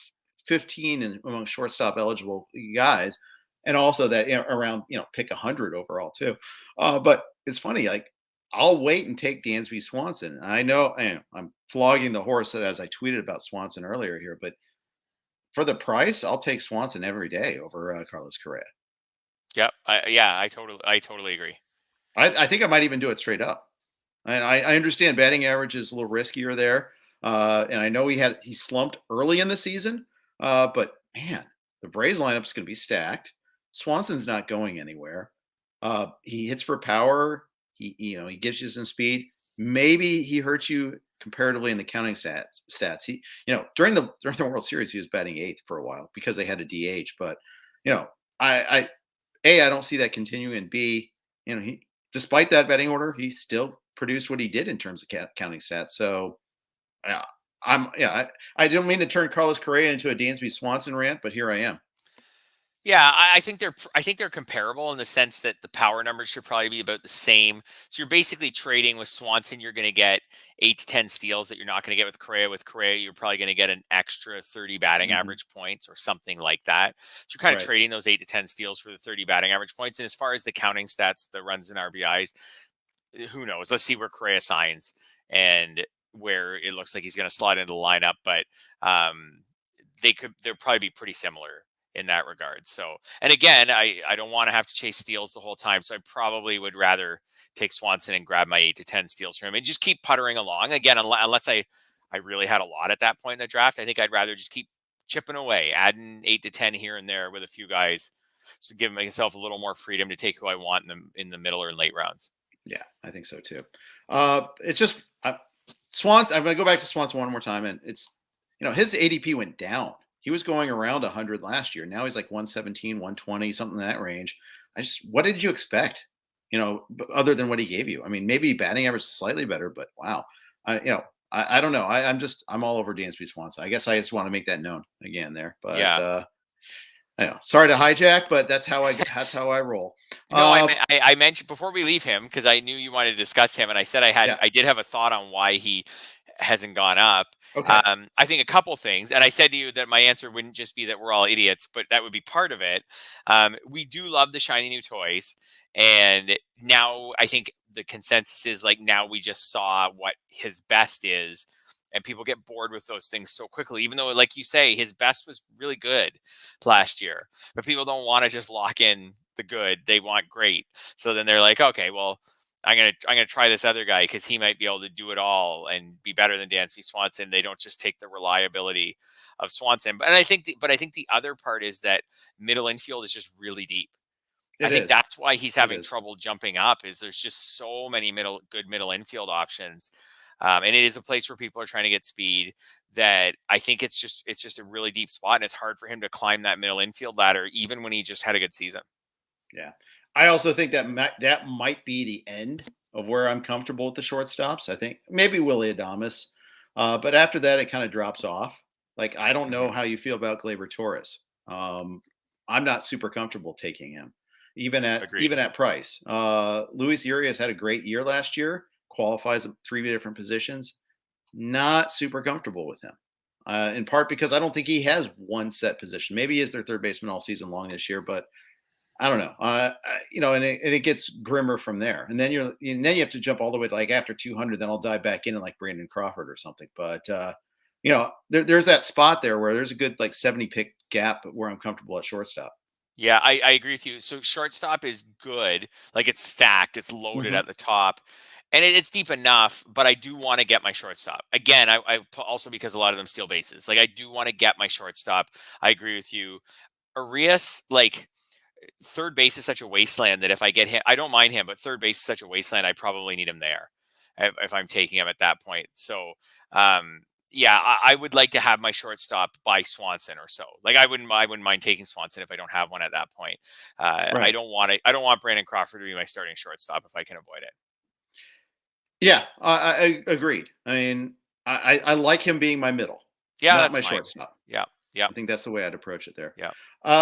15 among shortstop eligible guys. And also that around, pick 100 overall too. But it's funny, like I'll wait and take Dansby Swanson. I know I'm flogging the horse that as I tweeted about Swanson earlier here, but for the price, I'll take Swanson every day over Carlos Correa. Yep. I totally agree. I think I might even do it straight up. And I understand batting average is a little riskier there, and I know he slumped early in the season, but man, the Braves lineup is going to be stacked. Swanson's not going anywhere. He hits for power. He gives you some speed. Maybe he hurts you comparatively in the counting stats. He during the World Series he was batting eighth for a while because they had a DH. But I I don't see that continuing. And B, he despite that batting order, he still produced what he did in terms of counting stats. So yeah, I don't mean to turn Carlos Correa into a Dansby Swanson rant, but here I am. Yeah, I think they're comparable in the sense that the power numbers should probably be about the same. So you're basically trading with Swanson. You're going to get 8 to 10 steals that you're not going to get with Correa. With Correa, you're probably going to get an extra 30 batting Hmm. average points or something like that. So you're kind of Right. trading those 8 to 10 steals for the 30 batting average points. And as far as the counting stats, the runs and RBIs, who knows? Let's see where Correa signs and where it looks like he's going to slide into the lineup. But they'll probably be pretty similar in that regard. So, and again, I don't want to have to chase steals the whole time. So I probably would rather take Swanson and grab my 8 to 10 steals from him and just keep puttering along. Again, unless I really had a lot at that point in the draft, I think I'd rather just keep chipping away, adding 8 to 10 here and there with a few guys to give myself a little more freedom to take who I want in the middle or late rounds. Yeah, I think so too. It's just Swanson. I'm going to go back to Swanson one more time, and it's his ADP went down. He was going around 100 last year. Now he's like 117, 120, something in that range. What did you expect? Other than what he gave you. I mean, maybe batting average slightly better, but wow. I don't know. I'm all over Dansby Swanson. I guess I just want to make that known again there. But Yeah. I know. Sorry to hijack, but that's how I roll. No, I, Uh, me- I mentioned before we leave him because I knew you wanted to discuss him, and I said yeah. I did have a thought on why he hasn't gone up. Okay. I think a couple things, and I said to you that my answer wouldn't just be that we're all idiots, but that would be part of it. We do love the shiny new toys, and now I think the consensus is like now we just saw what his best is, and people get bored with those things so quickly, even though, like you say, his best was really good last year, but people don't want to just lock in the good. They want great. So then they're like, okay, well, I'm gonna try this other guy because he might be able to do it all and be better than Dansby Swanson. They don't just take the reliability of Swanson. But I think the other part is that middle infield is just really deep. I think that's why he's having trouble jumping up. Is there's just so many good middle infield options, and it is a place where people are trying to get speed. That I think it's just a really deep spot, and it's hard for him to climb that middle infield ladder, even when he just had a good season. Yeah, I also think that that might be the end of where I'm comfortable with the shortstops. I think maybe Willy Adames, but after that, it kind of drops off. Like, I don't know how you feel about Gleyber Torres. I'm not super comfortable taking him, even at price. Luis Urias had a great year last year, qualifies at 3 different positions. Not super comfortable with him, in part because I don't think he has one set position. Maybe he is their third baseman all season long this year, but I don't know. And it gets grimmer from there. And then you have to jump all the way to, like, after 200. Then I'll dive back in like Brandon Crawford or something. But there's that spot there where there's a good like 70 pick gap where I'm comfortable at shortstop. Yeah, I agree with you. So shortstop is good. Like, it's stacked, it's loaded at the top, and it's deep enough. But I do want to get my shortstop again. I also, because a lot of them steal bases. Like, I do want to get my shortstop. I agree with you. Urias, like, third base is such a wasteland that if I get him, I don't mind him, but third base is such a wasteland. I probably need him there if I'm taking him at that point. So, yeah, I would like to have my shortstop by Swanson or so. Like, I wouldn't mind taking Swanson if I don't have one at that point. Right. I don't want Brandon Crawford to be my starting shortstop if I can avoid it. Yeah, I agreed. I mean, I like him being my middle. Yeah, not that's my fine. shortstop. Yeah. I think that's the way I'd approach it there. Yeah.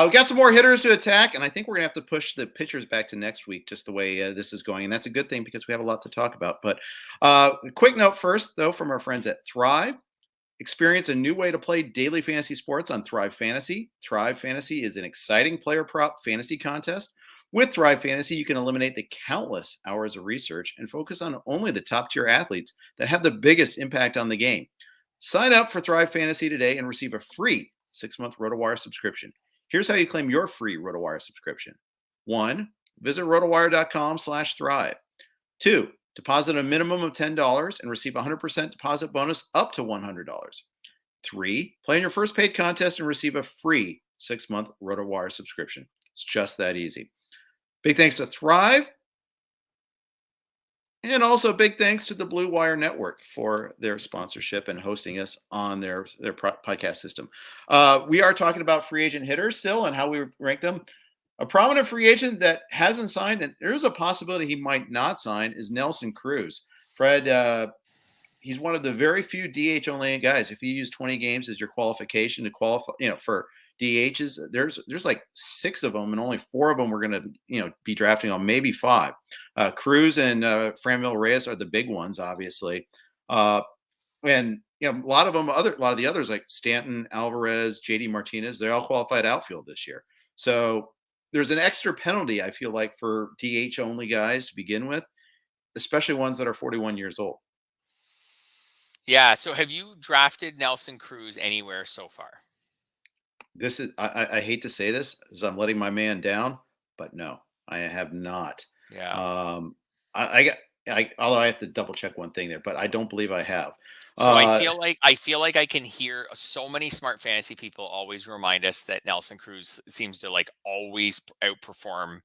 We got some more hitters to attack, and I think we're going to have to push the pitchers back to next week, just the way this is going. And that's a good thing because we have a lot to talk about. But a quick note first, though, from our friends at Thrive. Experience a new way to play daily fantasy sports on Thrive Fantasy. Thrive Fantasy is an exciting player prop fantasy contest. With Thrive Fantasy, you can eliminate the countless hours of research and focus on only the top-tier athletes that have the biggest impact on the game. Sign up for Thrive Fantasy today and receive a free 6-month RotoWire subscription. Here's how you claim your free RotoWire subscription. 1, visit rotowire.com/thrive. 2, deposit a minimum of $10 and receive a 100% deposit bonus up to $100. 3, play in your first paid contest and receive a free 6-month RotoWire subscription. It's just that easy. Big thanks to Thrive. And also big thanks to the Blue Wire Network for their sponsorship and hosting us on their podcast system. We are talking about free agent hitters still and how we rank them. A prominent free agent that hasn't signed, and there's a possibility he might not sign, is Nelson Cruz. Fred, he's one of the very few DH only guys. If you use 20 games as your qualification to qualify, for DHs, there's like 6 of them, and only 4 of them we're going to be drafting on, maybe 5. Cruz and Franmil Reyes are the big ones, obviously, and a lot of the others like Stanton, Alvarez, JD Martinez, they all qualified outfield this year. So there's an extra penalty, I feel like, for DH only guys to begin with, especially ones that are 41 years old. Yeah. So have you drafted Nelson Cruz anywhere so far? This is, I hate to say this as I'm letting my man down, but no, I have not. Yeah. Although I have to double check one thing there, but I don't believe I have. So I feel like I can hear so many smart fantasy people always remind us that Nelson Cruz seems to like always outperform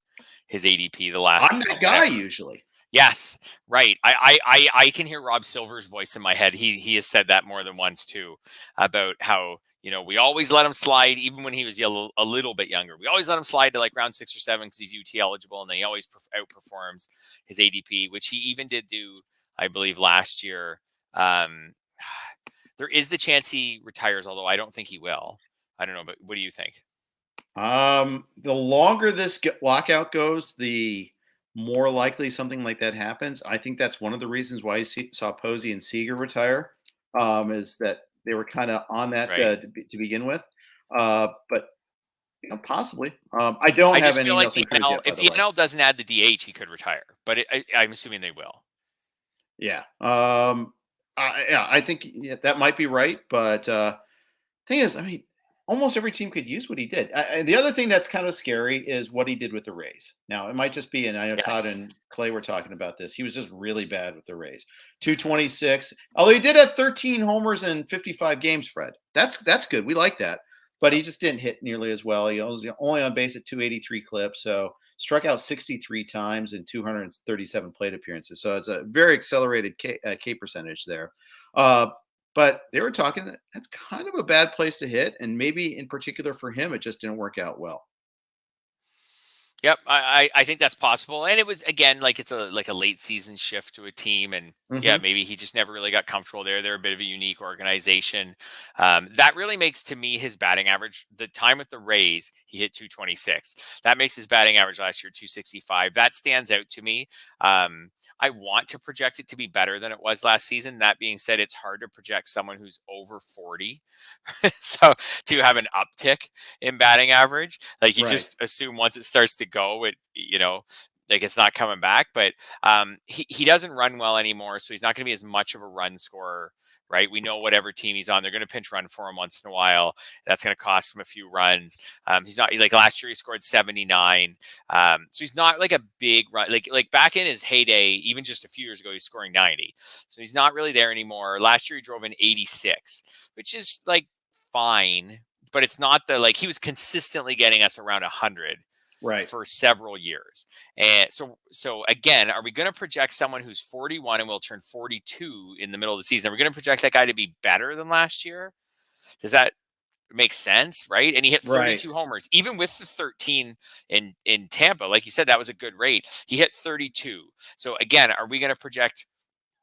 his ADP the last. I'm that guy usually. Yes, right. I can hear Rob Silver's voice in my head. He has said that more than once too, about how we always let him slide, even when he was a little bit younger. We always let him slide to like round 6 or 7 because he's UT eligible, and then he always outperforms his ADP, which he even did do, I believe, last year. There is the chance he retires, although I don't think he will. I don't know, but what do you think? The longer this lockout goes, the more likely something like that happens. I think that's one of the reasons why you saw Posey and Seager retire, is that they were kind of on that to begin with. But possibly. I don't have any. Like if the NL doesn't add the DH, he could retire. But I'm assuming they will. Yeah. Yeah, I think that might be right. But thing is, I mean, almost every team could use what he did. And the other thing that's kind of scary is what he did with the Rays. Now, it might just be, and I know Todd Yes. and Clay were talking about this. He was just really bad with the Rays. Mhm. 226. Although he did have 13 homers in 55 games, Fred. That's good. We like that. But he just didn't hit nearly as well. He was only on base at 283 clips. So struck out 63 times in 237 plate appearances. So it's a very accelerated K percentage there. Uh, but they were talking that that's kind of a bad place to hit, and maybe in particular for him, it just didn't work out well. Yep, I think that's possible, and it was again like it's a late season shift to a team, and yeah, Hmm. maybe he just never really got comfortable there. They're a bit of a unique organization. That really makes to me his batting average. The time with the Rays, he hit 226. That makes his batting average last year 265. That stands out to me. Um, I want to project it to be better than it was last season. That being said, it's hard to project someone who's over 40, so to have an uptick in batting average. Like you Right. just assume once it starts to go, like it's not coming back. But he doesn't run well anymore, so he's not going to be as much of a run scorer. Right, we know whatever team he's on, they're going to pinch run for him once in a while. That's going to cost him a few runs. He's not like last year; he scored 79. So he's not like a big run. Like back in his heyday, even just a few years ago, he's scoring 90. So he's not really there anymore. Last year, he drove in 86, which is like fine, but it's not the like he was consistently getting us around 100 Right. for several years. And so again, are we going to project someone who's 41 and will turn 42 in the middle of the season? Are we going to project that guy to be better than last year? Does that make sense, right? And he hit Right. 32 homers even with the 13 in Tampa. Like you said, that was a good rate. He hit 32. So again, are we going to project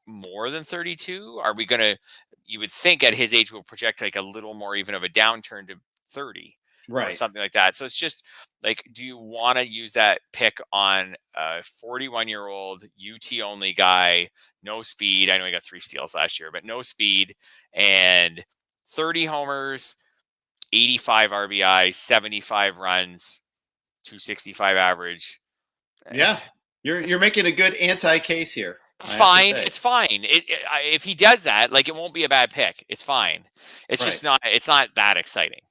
more than 32? Are we going to, you would think at his age, we'll project like a little more even of a downturn to 30 or Right. something like that. So it's just like, do you want to use that pick on a 41-year-old UT only guy, no speed? I know he got 3 steals last year, but no speed and 30 homers, 85 RBI, 75 runs, 265 average. Eh, Yeah. You're It's making a good anti case here, It's I have to fine. say. It's fine. If he does that, like it won't be a bad pick. It's fine. It's Right. just not. It's not that exciting.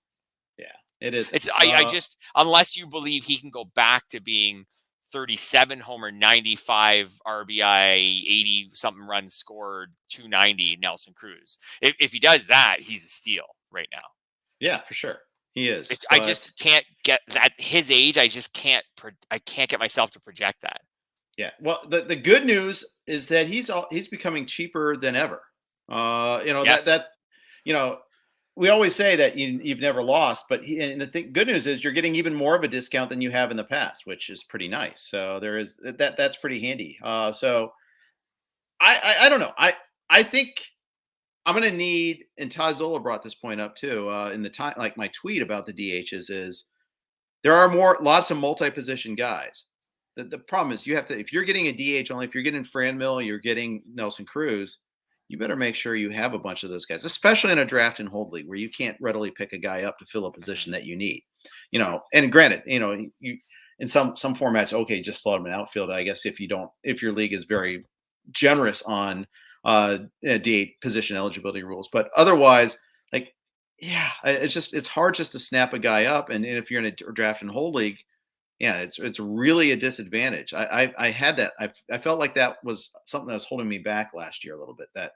Yeah. It isn't. It's I just unless you believe he can go back to being 37 homer, 95 RBI, 80 something runs scored, 290 Nelson Cruz. If he does that, he's a steal right now. Yeah, for sure. He is. I But just can't get that his age. I just can't. I can't get myself to project that. yeah. Well, the good news is that he's becoming cheaper than ever. That Yes. you know, we always say that you've never lost, but and good news is you're getting even more of a discount than you have in the past, which is pretty nice. So there is that's pretty handy. So I don't know. I think I'm going to need, and Todd Zola brought this point up too in the time, like my tweet about the DHs is there are lots of multi-position guys. The problem is you have to, if you're getting a DH only, if you're getting Franmil, you're getting Nelson Cruz, you better make sure you have a bunch of those guys, especially in a draft and hold league where you can't readily pick a guy up to fill a Mhm. position that you need. And granted, you in some formats, okay, just slot him in outfield. I guess if your league is very generous on DH position eligibility rules, but otherwise, like, yeah, it's hard just to snap a guy up, and if you're in a draft and hold league, yeah, it's really a disadvantage. I had that. I felt like that was something that was holding me back last year a little bit. That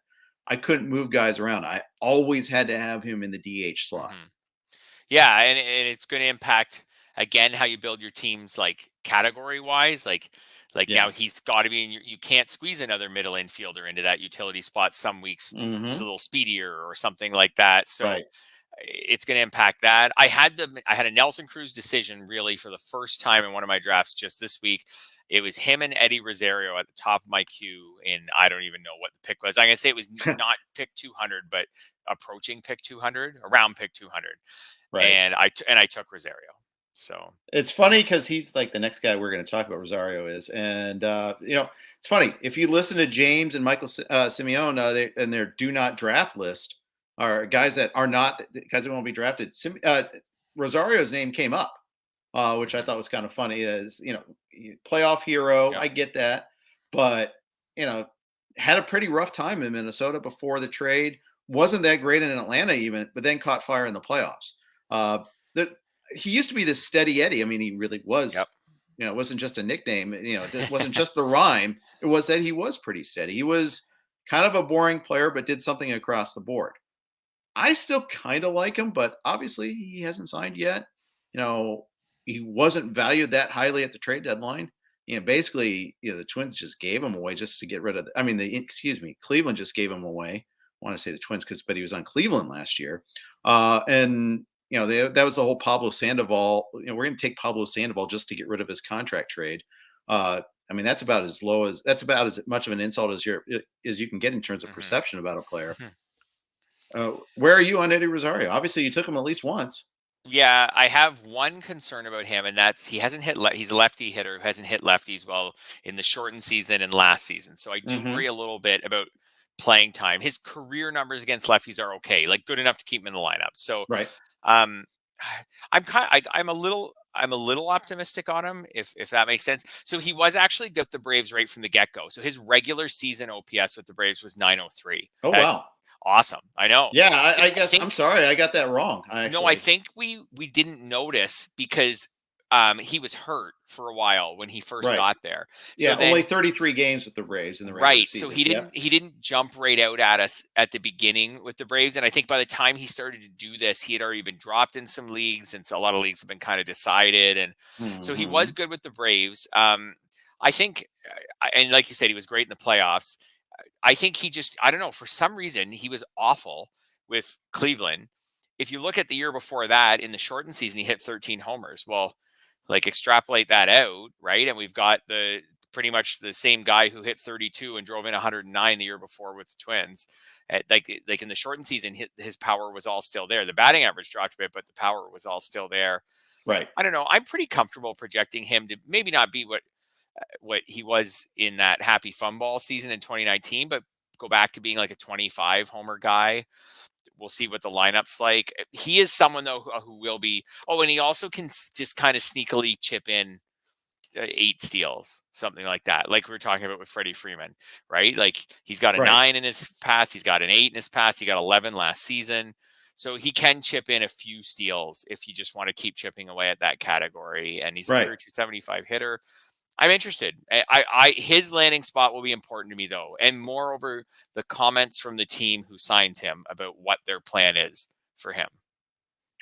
I couldn't move guys around. I always had to have him in the DH slot. Mhm. Yeah, and it's going to impact again how you build your teams like category wise. Like now Yeah. he's got to be in you can't squeeze another middle infielder into that utility spot some weeks who's a Hmm. little speedier or something like that. So Right. it's going to impact that. I had a Nelson Cruz decision really for the first time in one of my drafts just this week. It was him and Eddie Rosario at the top of my queue, and I don't even know what the pick was. I'm gonna say it was not pick 200, but approaching pick 200, around pick 200, Right. and I took Rosario. So It's funny because he's like the next guy we're going to talk about. Rosario is, and it's funny if you listen to James and Michael Simeone and their do not draft list are guys that are not guys that won't be drafted. Rosario's name came up, which I mhm, thought was kind of funny. As playoff hero, yep. I get that, but you know had a pretty rough time in Minnesota before the trade. Wasn't that great in Atlanta even, but then caught fire in the playoffs. Uh, that he used to be this steady Eddie. I mean, he really was. Yep. It wasn't just a nickname. It wasn't just the rhyme. It was that he was pretty steady. He was kind of a boring player, but did something across the board. I still kind of like him, but obviously he hasn't signed yet. He wasn't valued that highly at the trade deadline. Basically, the Twins just gave him away just to get rid of. Cleveland just gave him away. I want to say the Twins but he was on Cleveland last year, and that was the whole Pablo Sandoval. We're going to take Pablo Sandoval just to get rid of his contract trade. That's about as much of an insult as you can get in terms of perception about a player. Where are you on Eddie Rosario? Obviously, you took him at least once. Yeah, I have one concern about him, and that's he hasn't hit. He's a lefty hitter who hasn't hit lefties well in the shortened season and last season. So I do worry a little bit about playing time. His career numbers against lefties are okay, like good enough to keep him in the lineup. So right. I'm a little optimistic on him, if that makes sense. So he was actually with the Braves right from the get go. So his regular season OPS with the Braves was 903. Oh wow. Awesome. I know. Yeah, I guess I'm sorry. I got that wrong. I think we didn't notice because he was hurt for a while when he first got there. So only 33 games with the Braves in the regular season. So he didn't jump right out at us at the beginning with the Braves. And I think by the time he started to do this, he had already been dropped in some leagues, and so a lot of leagues have been kind of decided. And so he was good with the Braves. I think, and like you said, he was great in the playoffs. I think I don't know, for some reason, he was awful with Cleveland. If you look at the year before that, in the shortened season, he hit 13 homers. Well, extrapolate that out, right? And we've got pretty much the same guy who hit 32 and drove in 109 the year before with the Twins. Like in the shortened season, his power was all still there. The batting average dropped a bit, but the power was all still there. Right. I don't know. I'm pretty comfortable projecting him to maybe not be what he was in that happy fun ball season in 2019, but go back to being like a 25 homer guy. We'll see what the lineup's like. He is someone though who will be. Oh, and he also can just kind of sneakily chip in 8 steals, something like that. Like we were talking about with Freddie Freeman, right? Like he's got a 9 in his past. He's got an 8 in his past. He got 11 last season. So he can chip in a few steals if you just want to keep chipping away at that category. And he's a 275 hitter. I'm interested. His landing spot will be important to me though. And moreover, the comments from the team who signs him about what their plan is for him.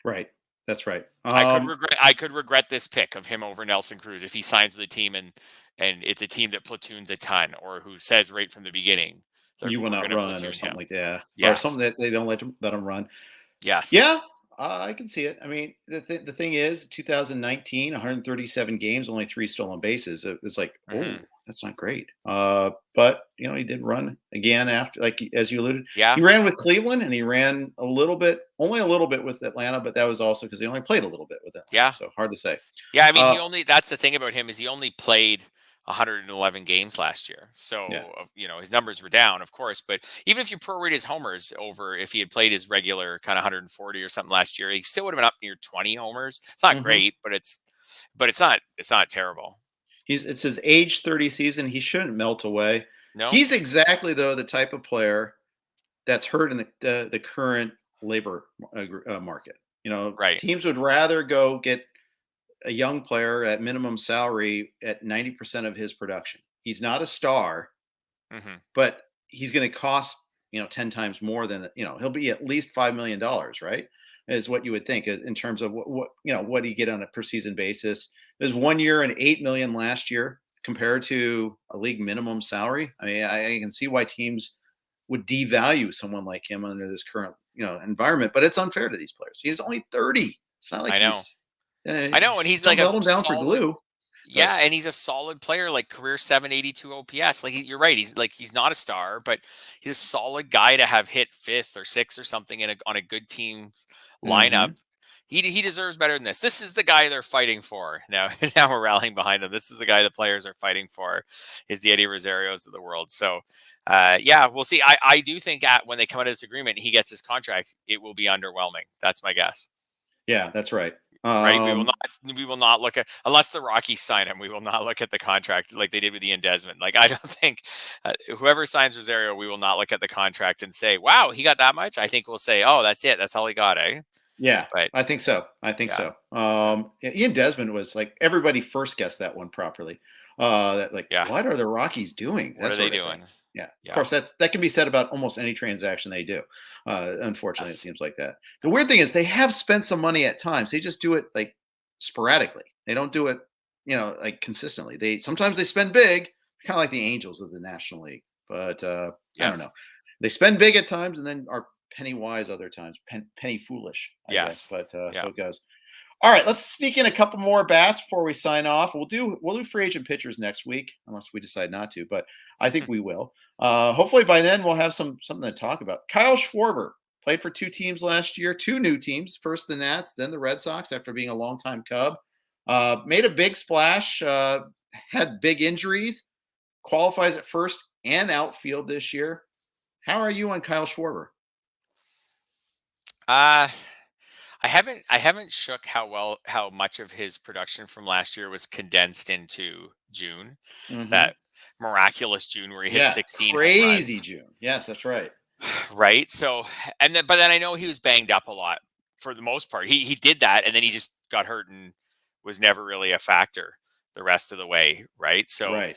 Right. That's right. I could regret this pick of him over Nelson Cruz if he signs with a team and it's a team that platoons a ton, or who says right from the beginning, you will not run or something like that. Yes. Or something that they don't let him run. Yes. Yeah. I can see it. I mean, the thing is, 2019, 137 games, only 3 stolen bases. It's like, oh, that's not great. But he did run again after, like as you alluded. Yeah. He ran with Cleveland, and he ran only a little bit with Atlanta, but that was also because he only played a little bit with Atlanta. Yeah. So hard to say. Yeah, I mean, that's the thing about him is he only played 111 games last year. So, his numbers were down, of course. But even if you prorate his homers over, if he had played his regular kind of 140 or something last year, he still would have been up near 20 homers. It's not great, but it's not terrible. It's his age 30 season. He shouldn't melt away. No, he's exactly the type of player that's hurt in the current labor market. Teams would rather go get a young player at minimum salary at 90% of his production. He's not a star, but he's going to cost 10 times more than he'll be at least $5 million, right? Is what you would think in terms of what he get on a per season basis. There's 1 year and $8 million last year compared to a league minimum salary. I mean, I can see why teams would devalue someone like him under this current environment, but it's unfair to these players. He's only 30. It's not like I know. I know, and he's like held him down for glue. Yeah, and he's a solid player, like career 782 OPS. Like you're right, he's not a star, but he's a solid guy to have hit 5th or 6th or something on a good team's lineup. He deserves better than this. This is the guy they're fighting for now. Now we're rallying behind him. This is the guy the players are fighting for. Is the Eddie Rosarios of the world. So, we'll see. I do think when they come out of this agreement, he gets his contract, it will be underwhelming. That's my guess. Yeah, that's right. Right, we will not look at, unless the Rockies sign him. We will not look at the contract like they did with Ian Desmond. Like I don't think whoever signs Rosario, we will not look at the contract and say, "Wow, he got that much." I think we'll say, "Oh, that's it. That's all he got." Yeah, But I think so. I think yeah, so. Ian Desmond was like everybody first guessed that one properly. That like, yeah. what are the Rockies doing? What That are they sort of thing. doing? Yeah, of Yeah. course that can be said about almost any transaction they do. Unfortunately, it Yes. seems like that. The weird thing is they have spent some money at times. They just do it like sporadically. They don't do it, like consistently. They sometimes they spend big, kind of like the Angels of the National League. But I don't Yes. know. They spend big at times and then are penny wise other times, penny foolish, I guess. Yes. But Yeah. so it goes. All right, let's sneak in a couple more bats before we sign off. We'll do free agent pitchers next week, unless we decide not to, but I think we will. Hopefully by then we'll have something to talk about. Kyle Schwarber played for two teams last year, two new teams, first the Nats, then the Red Sox after being a longtime Cub. Made a big splash, had big injuries, qualifies at first and outfield this year. How are you on Kyle Schwarber? Uh I haven't shook how much of his production from last year was condensed into June. Hmm. That miraculous June where he hit Yeah, 16 home crazy runs. June. Yes, that's right. Right. So, but then I know he was banged up a lot for the most part. He did that, and then he just got hurt and was never really a factor the rest of the way. Right. So, Right.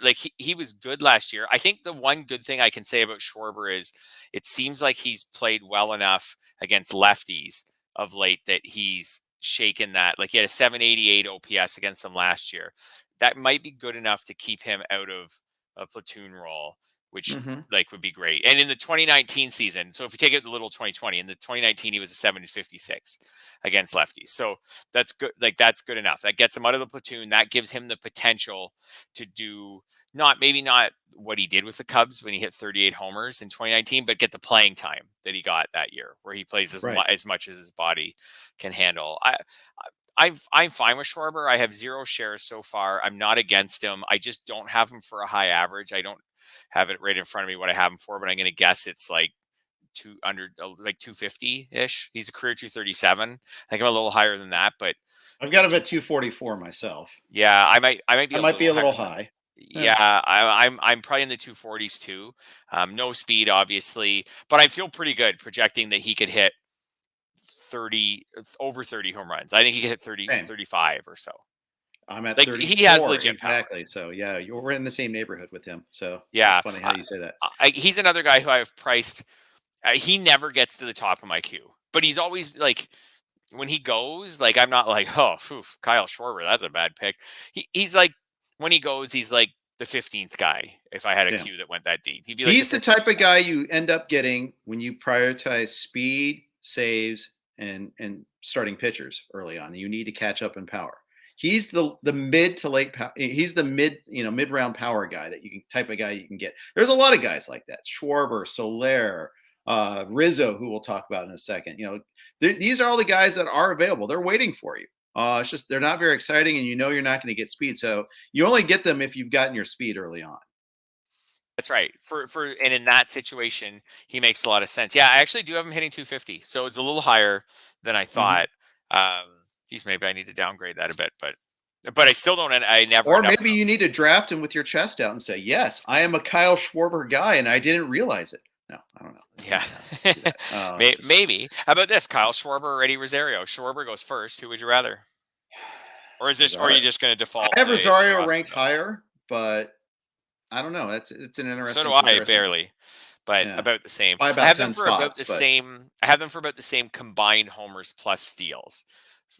like he was good last year. I think the one good thing I can say about Schwarber is it seems like he's played well enough against lefties of late that he's shaken that. Like he had a 788 OPS against them last year. That might be good enough to keep him out of a platoon role, which Hmm. like would be great. And in the 2019 season, so if you take it a little 2020, in the 2019 he was a 756 against lefties. So that's good. Like that's good enough. That gets him out of the platoon. That gives him the potential to do not what he did with the Cubs when he hit 38 homers in 2019, but get the playing time that he got that year, where he plays Right. as much as his body can handle. I'm fine with Schwarber. I have 0 shares so far. I'm not against him. I just don't have him for a high average. I don't have it right in front of me what I have him for, but I'm going to guess it's like like 250 ish. He's a career 237. I think I'm a little higher than that, but I've got him at 244 myself. yeah, I might be That a might be little a higher little than that. high. Yeah, Yeah. I'm probably in the 240s too. No speed, obviously, but I feel pretty good projecting that he could hit 30 over 30 home runs. I think he could hit 30, Same. 35 or so. I'm at Like he has 34 legit power. exactly. So yeah, we're in the same neighborhood with him. So that's Yeah, funny how you say that. he's another guy who I've priced. He never gets to the top of my queue, but he's always like when he goes, like I'm not like, oh, phew, Kyle Schwarber, that's a bad pick. He's like when he goes, he's like the 15th guy. If I had a Yeah. queue that went that deep, he'd be like the He's the 15th type of guy. guy you end up getting when you prioritize speed, saves, and starting pitchers early on. You need to catch up in power. He's the mid to late. He's the mid round power guy that you can type of guy you can get. There's a lot of guys like that: Schwarber, Soler, Rizzo, who we'll talk about in a second. These are all the guys that are available. They're waiting for you. It's just they're not very exciting, and you're not going to get speed. So you only get them if you've gotten your speed early on. That's right. And in that situation, he makes a lot of sense. Yeah, I actually do have him hitting 250, so it's a little higher than I Mhm. thought. Geez, maybe I need to downgrade that a bit, but I still don't. And I never Or end up. maybe you need to draft him with your chest out and say, "Yes, I am a Kyle Schwarber guy, and I didn't realize it." No, I don't know. I don't Yeah, know how to do that. maybe. How about this? Kyle Schwarber or Eddie Rosario? Schwarber goes first. Who would you rather? Or is this? Or are Rosario. you just going to I default have the Rosario roster ranked build? higher, but I don't know. It's an So do interesting I, comparison. barely, but Yeah, about the same. by I about have them 10 for about spots, the but same. I have them for about the same combined homers plus steals,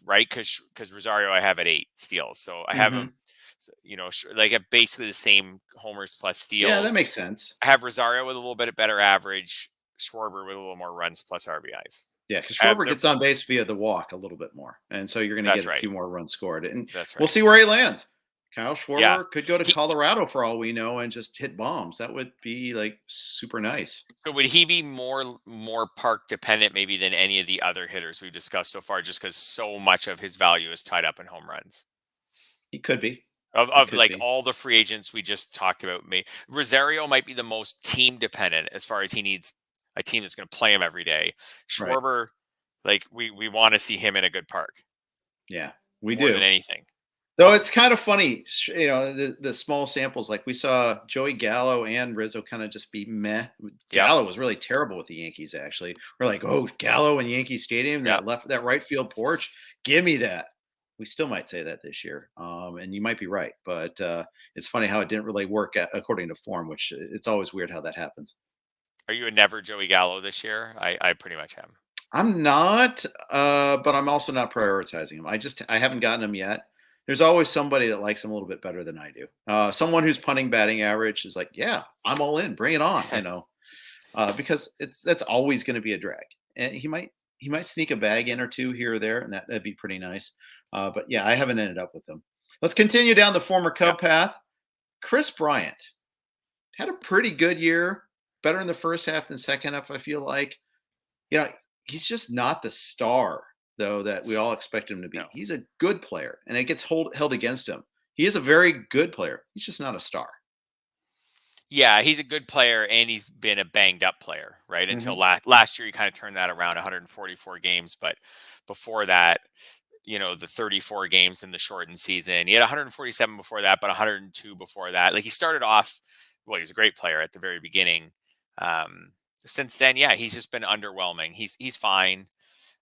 right? Because Rosario I have at 8 steals, so I have hmm them, like at basically the same homers plus yeah, that steals. makes sense. I have Rosario with a little bit better average, Schwarber with a little more runs plus RBIs. Yeah, because Schwarber They're gets on base via the walk a little bit more, and so you're going to That's get a right. few more runs scored, and That's we'll right. see where he lands. Kyle Yeah. Schwarber could go to He Colorado for all we know and just hit bombs. That would be like super nice. So would he be more park dependent maybe than any of the other hitters we've discussed so far, just because so much of his value is tied up in home runs? He could be. He Of could like be. all the free agents we just talked about, Rosario might be the most team dependent as far as he needs a team that's going to play him every day. Right. Schwarber Like we want to see him in a good park. Yeah, we more do. than anything. Though it's kind of funny, the small samples. Like we saw Joey Gallo and Rizzo kind of just be meh. Gallo was really terrible with the Yankees. Actually, we're like, oh, Gallo in Yankee Stadium, that right field porch, give me that. We still might say that this year, and you might be right. But it's funny how it didn't really work according to form, which it's always weird how that happens. Are you a never Joey Gallo this year? I pretty much am. I'm not, but I'm also not prioritizing him. I haven't gotten him yet. There's always somebody that likes him a little bit better than I do. Someone who's punting batting average is like, yeah, I'm all in, bring it on, because that's always going to be a drag, and he might sneak a bag in or two here or there, and that'd be pretty nice. But yeah, I haven't ended up with him. Let's continue down the former Cub path. Kris Bryant had a pretty good year, better in the first half than second half. I feel like, he's just not the star, though, that we all expect him to be. No. He's a good player, and it gets held against him. He is a very good player. He's just not a star. Yeah, he's a good player, and he's been a banged-up player, right? Until last year, he kind of turned that around, 144 games. But before that, the 34 games in the shortened season. He had 147 before that, but 102 before that. Like, he started off, well, he's a great player at the very beginning. Since then, yeah, he's just been underwhelming. He's fine.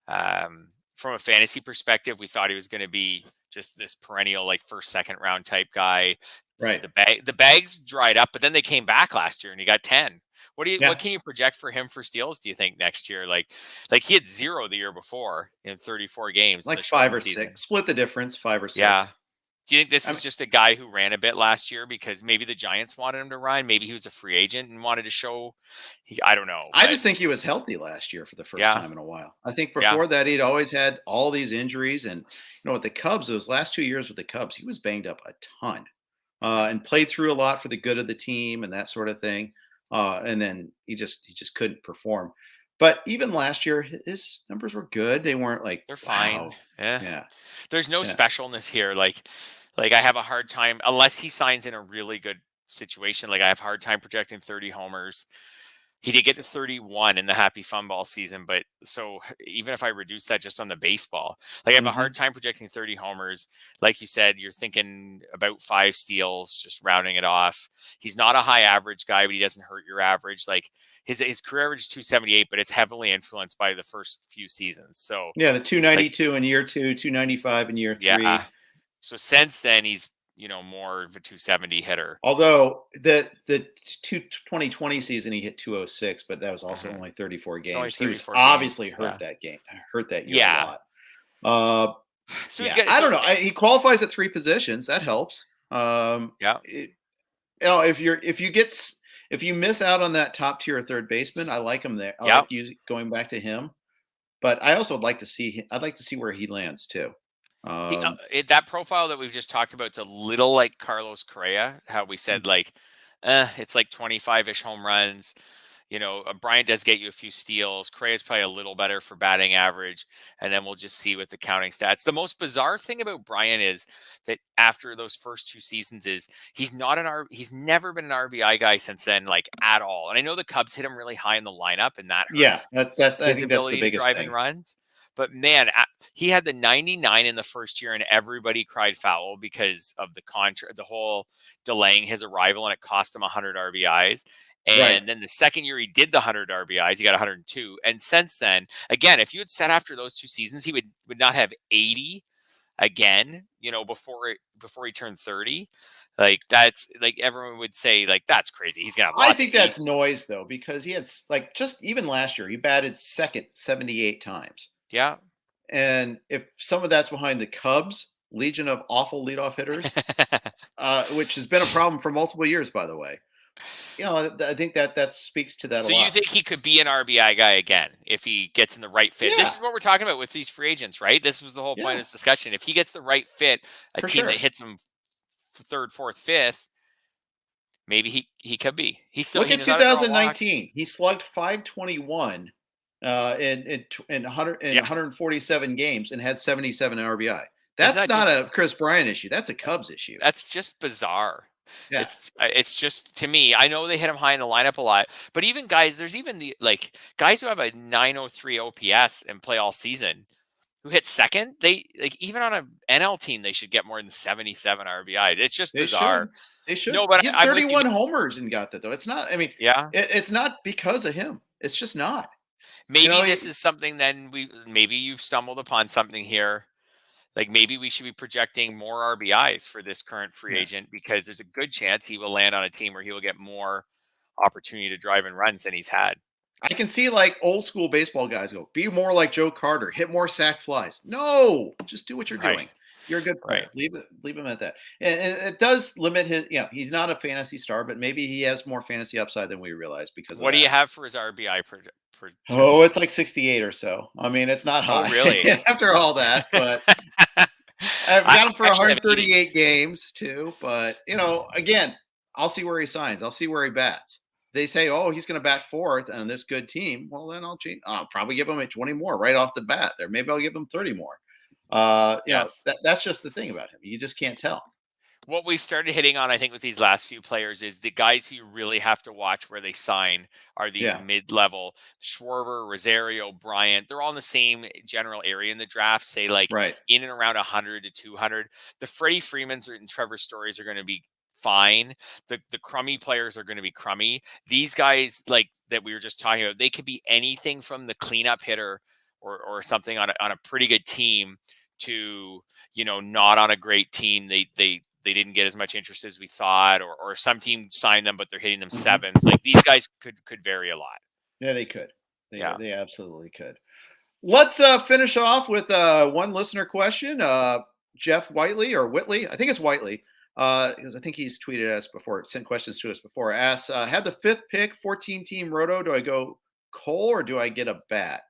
From a fantasy perspective, we thought he was going to be just this perennial, like, first, second round type guy. Right. The bags dried up, but then they came back last year and he got 10. What can you project for him for steals, do you think, next year? Like he had 0 the year before in 34 games. Like 5 or 6. Split the difference, 5 or 6. Yeah. Do you think this is just a guy who ran a bit last year because maybe the Giants wanted him to run? Maybe he was a free agent and wanted to show. I don't know. I just think he was healthy last year for the first time in a while. I think before that, he'd always had all these injuries. And, with the Cubs, those last 2 years with the Cubs, he was banged up a ton and played through a lot for the good of the team and that sort of thing. And then he just couldn't perform. But even last year, his numbers were good. They weren't like, they're fine. Wow. Yeah. There's no specialness here. Like I have a hard time, unless he signs in a really good situation. Like, I have a hard time projecting 30 homers. He did get to 31 in the Happy Fun Ball season, but so even if I reduce that just on the baseball, like, I have a hard time projecting 30 homers. Like you said, you're thinking about 5 steals, just rounding it off. He's not a high average guy, but he doesn't hurt your average. Like, his career average is 278, but it's heavily influenced by the first few seasons. So yeah, the 292 in year 2, 295 in year 3. Yeah. So since then, he's more of a 270 hitter. Although the 2020 season he hit 206, but that was also only 34 games. Only 34 he was obviously hurt that game. Hurt that year a lot. So I don't know. He qualifies at 3 positions. That helps. If you miss out on that top tier third baseman, I like him there. I like you going back to him. But I also would like to see. I'd like to see where he lands too. That profile that we've just talked about, it's a little like Carlos Correa, how we said it's like 25-ish home runs. Bryant does get you a few steals. Correa's probably a little better for batting average, and then we'll just see with the counting stats. The most bizarre thing about Bryant is that after those first 2 seasons he's never been an RBI guy since then, like, at all. And I know the Cubs hit him really high in the lineup, and that hurts his ability to drive in runs. But man, he had the 99 in the first year, and everybody cried foul because of the whole delaying his arrival, and it cost him 100 RBIs. And then the second year he did the 100 RBIs, he got 102. And since then, again, if you had said after those 2 seasons he would not have 80 again, before he turned 30, like, that's like, everyone would say, like, that's crazy. He's gonna have lots. I think that's noise though, because he had, like, just even last year he batted second 78 times. Yeah. And if some of that's behind the Cubs legion of awful leadoff hitters, which has been a problem for multiple years, by the way. I think that speaks to that a lot. So you think he could be an RBI guy again if he gets in the right fit? Yeah. This is what we're talking about with these free agents, right? This was the whole point of this discussion. If he gets the right fit, team that hits him 3rd, 4th, 5th, maybe he could be. Look at 2019. He slugged 521 in 147 games and had 77 RBI. That's not a Kris Bryant issue. That's a Cubs issue. That's just bizarre. Yeah. It's just, to me, I know they hit him high in the lineup a lot, but even guys, there's even the guys who have a 903 OPS and play all season who hit second. They even on a NL team, they should get more than 77 RBI. It's just They bizarre. should. They should. No, but He had I'm with you. 31 homers and got that though. It's not. I mean, Yeah. it's not because of him. It's just not. Maybe this is something, then maybe you've stumbled upon something here. Like, maybe we should be projecting more RBIs for this current free agent, because there's a good chance he will land on a team where he will get more opportunity to drive and runs than he's had. I can see like old school baseball guys go, be more like Joe Carter, hit more sac flies. No, just do what you're doing. You're a good player. Leave him at that. And it does limit his, he's not a fantasy star, but maybe he has more fantasy upside than we realize because of What do you have for his RBI projection? Oh, it's like 68 or so. I mean, it's not high. Oh, really? After all that, but I've got him for 138 games too. But, again, I'll see where he signs. I'll see where he bats. They say, oh, he's going to bat fourth on this good team. Well, then I'll probably give him a 20 more right off the bat there. Maybe I'll give him 30 more. That's just the thing about him. You just can't tell. What we started hitting on, I think, with these last few players is the guys who you really have to watch where they sign are these mid-level. Schwarber, Rosario, Bryant. They're all in the same general area in the draft, say in and around 100 to 200. The Freddie Freemans and Trevor Stories are going to be fine. The crummy players are going to be crummy. These guys that we were just talking about, they could be anything from the cleanup hitter or something on a pretty good team to, not on a great team. They didn't get as much interest as we thought, or some team signed them, but they're hitting them seventh. Like, these guys could vary a lot. Yeah, they could. They absolutely could. Let's finish off with one listener question. Jeff Whiteley or Whitley, I think it's Whiteley, because I think he's tweeted us before, sent questions to us before. Asks, had the 5th pick, 14-team roto. Do I go Cole or do I get a bat?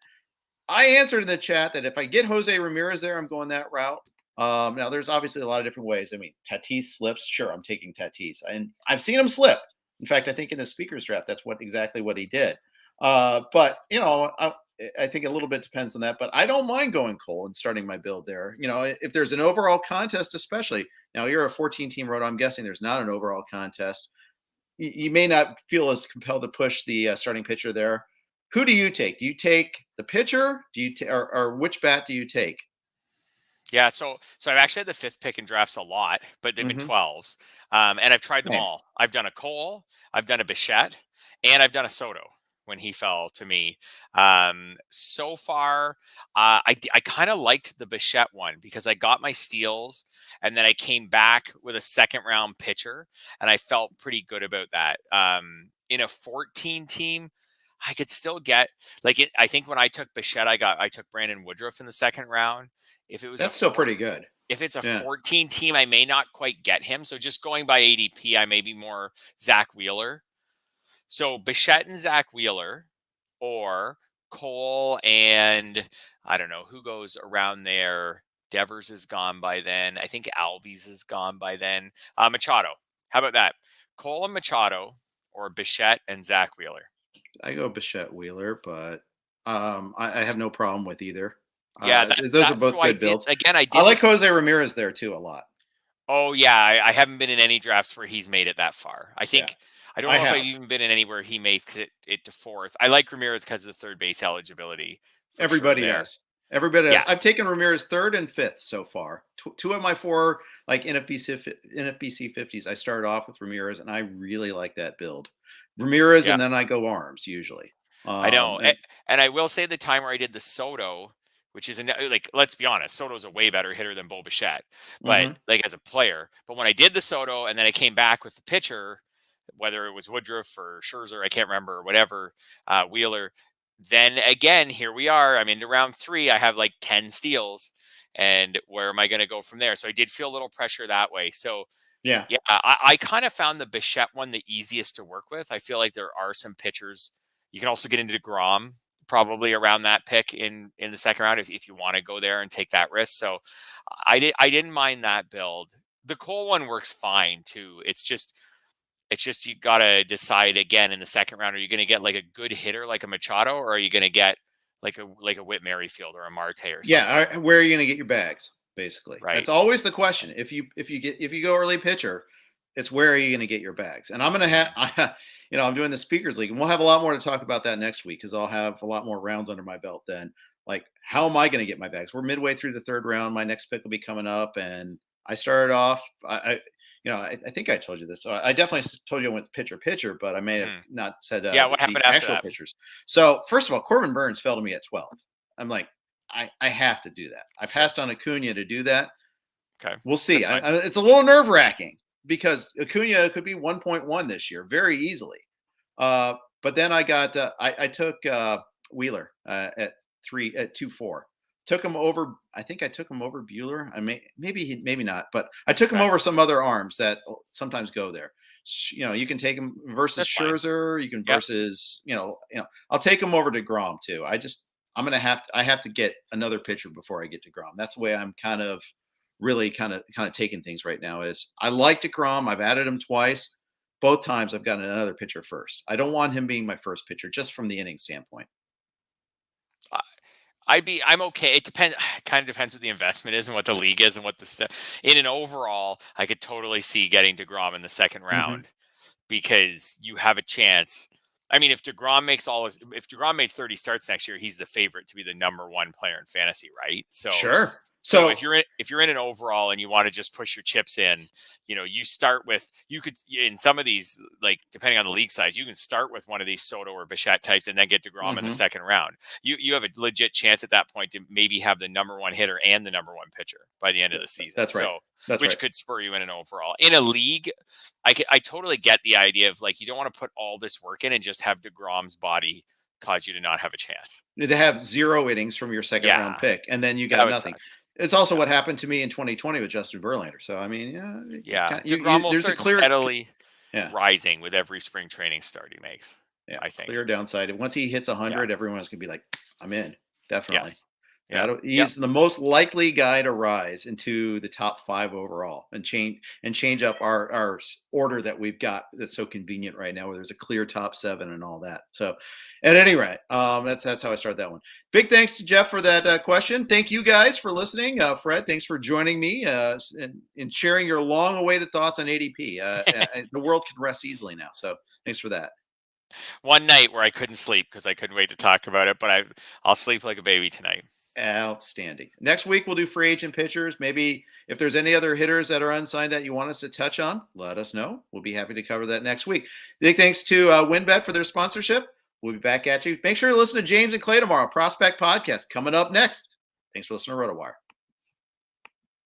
I answered in the chat that if I get Jose Ramirez there, I'm going that route. Now, there's obviously a lot of different ways. I mean, Tatis slips. Sure, I'm taking Tatis. And I've seen him slip. In fact, I think in the speaker's draft, that's exactly what he did. But, I think a little bit depends on that. But I don't mind going Cole and starting my build there. If there's an overall contest, especially. Now, you're a 14-team roto. I'm guessing there's not an overall contest. You may not feel as compelled to push the starting pitcher there. Who do you take? Do you take the pitcher? Do you or which bat do you take? Yeah, so I've actually had the 5th pick in drafts a lot, but they've been 12s, and I've tried them all. I've done a Cole, I've done a Bichette, and I've done a Soto when he fell to me. So far, I kind of liked the Bichette one because I got my steals, and then I came back with a 2nd-round pitcher, and I felt pretty good about that. In a 14-team, I could still get I think when I took Bichette, I took Brandon Woodruff in the 2nd round. If it was that's still pretty good. If it's a 14 team, I may not quite get him. So just going by ADP, I may be more Zach Wheeler. So Bichette and Zach Wheeler, or Cole and I don't know who goes around there. Devers is gone by then. I think Albies is gone by then. Machado. How about that? Cole and Machado, or Bichette and Zach Wheeler? I go Bichette Wheeler, but I have no problem with either. Yeah, those are both good builds. Again, I like Jose Ramirez there too a lot. Oh yeah, I haven't been in any drafts where he's made it that far. I think I don't know if I've even been in anywhere he makes it to 4th. I like Ramirez because of the 3rd base eligibility. Everybody does. Everybody does. I've taken Ramirez 3rd and 5th so far. Two of my 4 NFBC 50s. I started off with Ramirez, and I really like that build. Ramirez, and then I go arms usually. I know, and I will say the time where I did the Soto, which is let's be honest, Soto's a way better hitter than Bo Bichette, but as a player. But when I did the Soto and then I came back with the pitcher, whether it was Woodruff or Scherzer, I can't remember, or whatever, Wheeler, then again, here we are. I'm into round 3. I have 10 steals, and where am I going to go from there? So I did feel a little pressure that way. So I kind of found the Bichette one the easiest to work with. I feel like there are some pitchers. You can also get into DeGrom probably around that pick in the 2nd round if you want to go there and take that risk. So I didn't mind that build. The Cole one works fine too. It's just you got to decide again in the 2nd round. Are you going to get a good hitter like a Machado, or are you going to get like a Whit Merrifield or a Marte or something? Yeah, where are you going to get your bags? Basically, right. That's always the question. If you go early pitcher, It's where are you going to get your bags? And I'm going to have, I'm doing the speakers league, and we'll have a lot more to talk about that next week because I'll have a lot more rounds under my belt then. Like, how am I going to get my bags? We're midway through the third round. My next pick will be coming up, and I started off. I think I told you this. So I definitely told you I went pitcher, but I may have not said what happened after actual that? pitchers. So first of all, Corbin Burns fell to me at 12. I'm like, I have to do that. I passed on Acuna to do that. Okay, we'll see. It's a little nerve wracking because Acuna could be 1.1 this year very easily. But then I got I took Wheeler at 2-4. Took him over. I think I took him over Bueller. Maybe not, but I took him over some other arms that sometimes go there. You can take him versus Scherzer. You can versus I'll take him over to DeGrom too. I have to get another pitcher before I get to DeGrom. That's the way I'm kind of taking things right now. Is I like DeGrom. I've added him twice. Both times I've gotten another pitcher first. I don't want him being my first pitcher just from the inning standpoint. I'm okay. It depends. Kind of depends what the investment is and what the league is and what the stuff. In an overall, I could totally see getting DeGrom in the second round because you have a chance. I mean, if DeGrom made 30 starts next year, he's the favorite to be the number one player in fantasy, right? So sure. So if you're in an overall and you want to just push your chips in, you start with, you could, in some of these, like depending on the league size, you can start with one of these Soto or Bichette types and then get DeGrom in the second round. You have a legit chance at that point to maybe have the number one hitter and the number one pitcher by the end of the season. That's right. So, which could spur you in an overall. In a league, I totally get the idea of like, you don't want to put all this work in and just have DeGrom's body cause you to not have a chance. To have 0 innings from your second round pick, and then you got nothing. It's also what happened to me in 2020 with Justin Verlander. So, I mean, DeGrom will start steadily rising with every spring training start he makes. Yeah, I think. Clear downside. Once he hits 100, everyone's going to be like, I'm in. Definitely. Yes. He's the most likely guy to rise into the top 5 overall and change up our order that we've got that's so convenient right now, where there's a clear top 7 and all that. So at any rate, that's how I started that one. Big thanks to Jeff for that question. Thank you guys for listening. Fred, thanks for joining me and sharing your long awaited thoughts on ADP. The world can rest easily now. So thanks for that. One night where I couldn't sleep because I couldn't wait to talk about it, but I'll sleep like a baby tonight. Outstanding. Next week, we'll do free agent pitchers. Maybe if there's any other hitters that are unsigned that you want us to touch on, let us know. We'll be happy to cover that next week. Big thanks to WinBet for their sponsorship. We'll be back at you. Make sure to listen to James and Clay tomorrow. Prospect Podcast coming up next. Thanks for listening to RotoWire.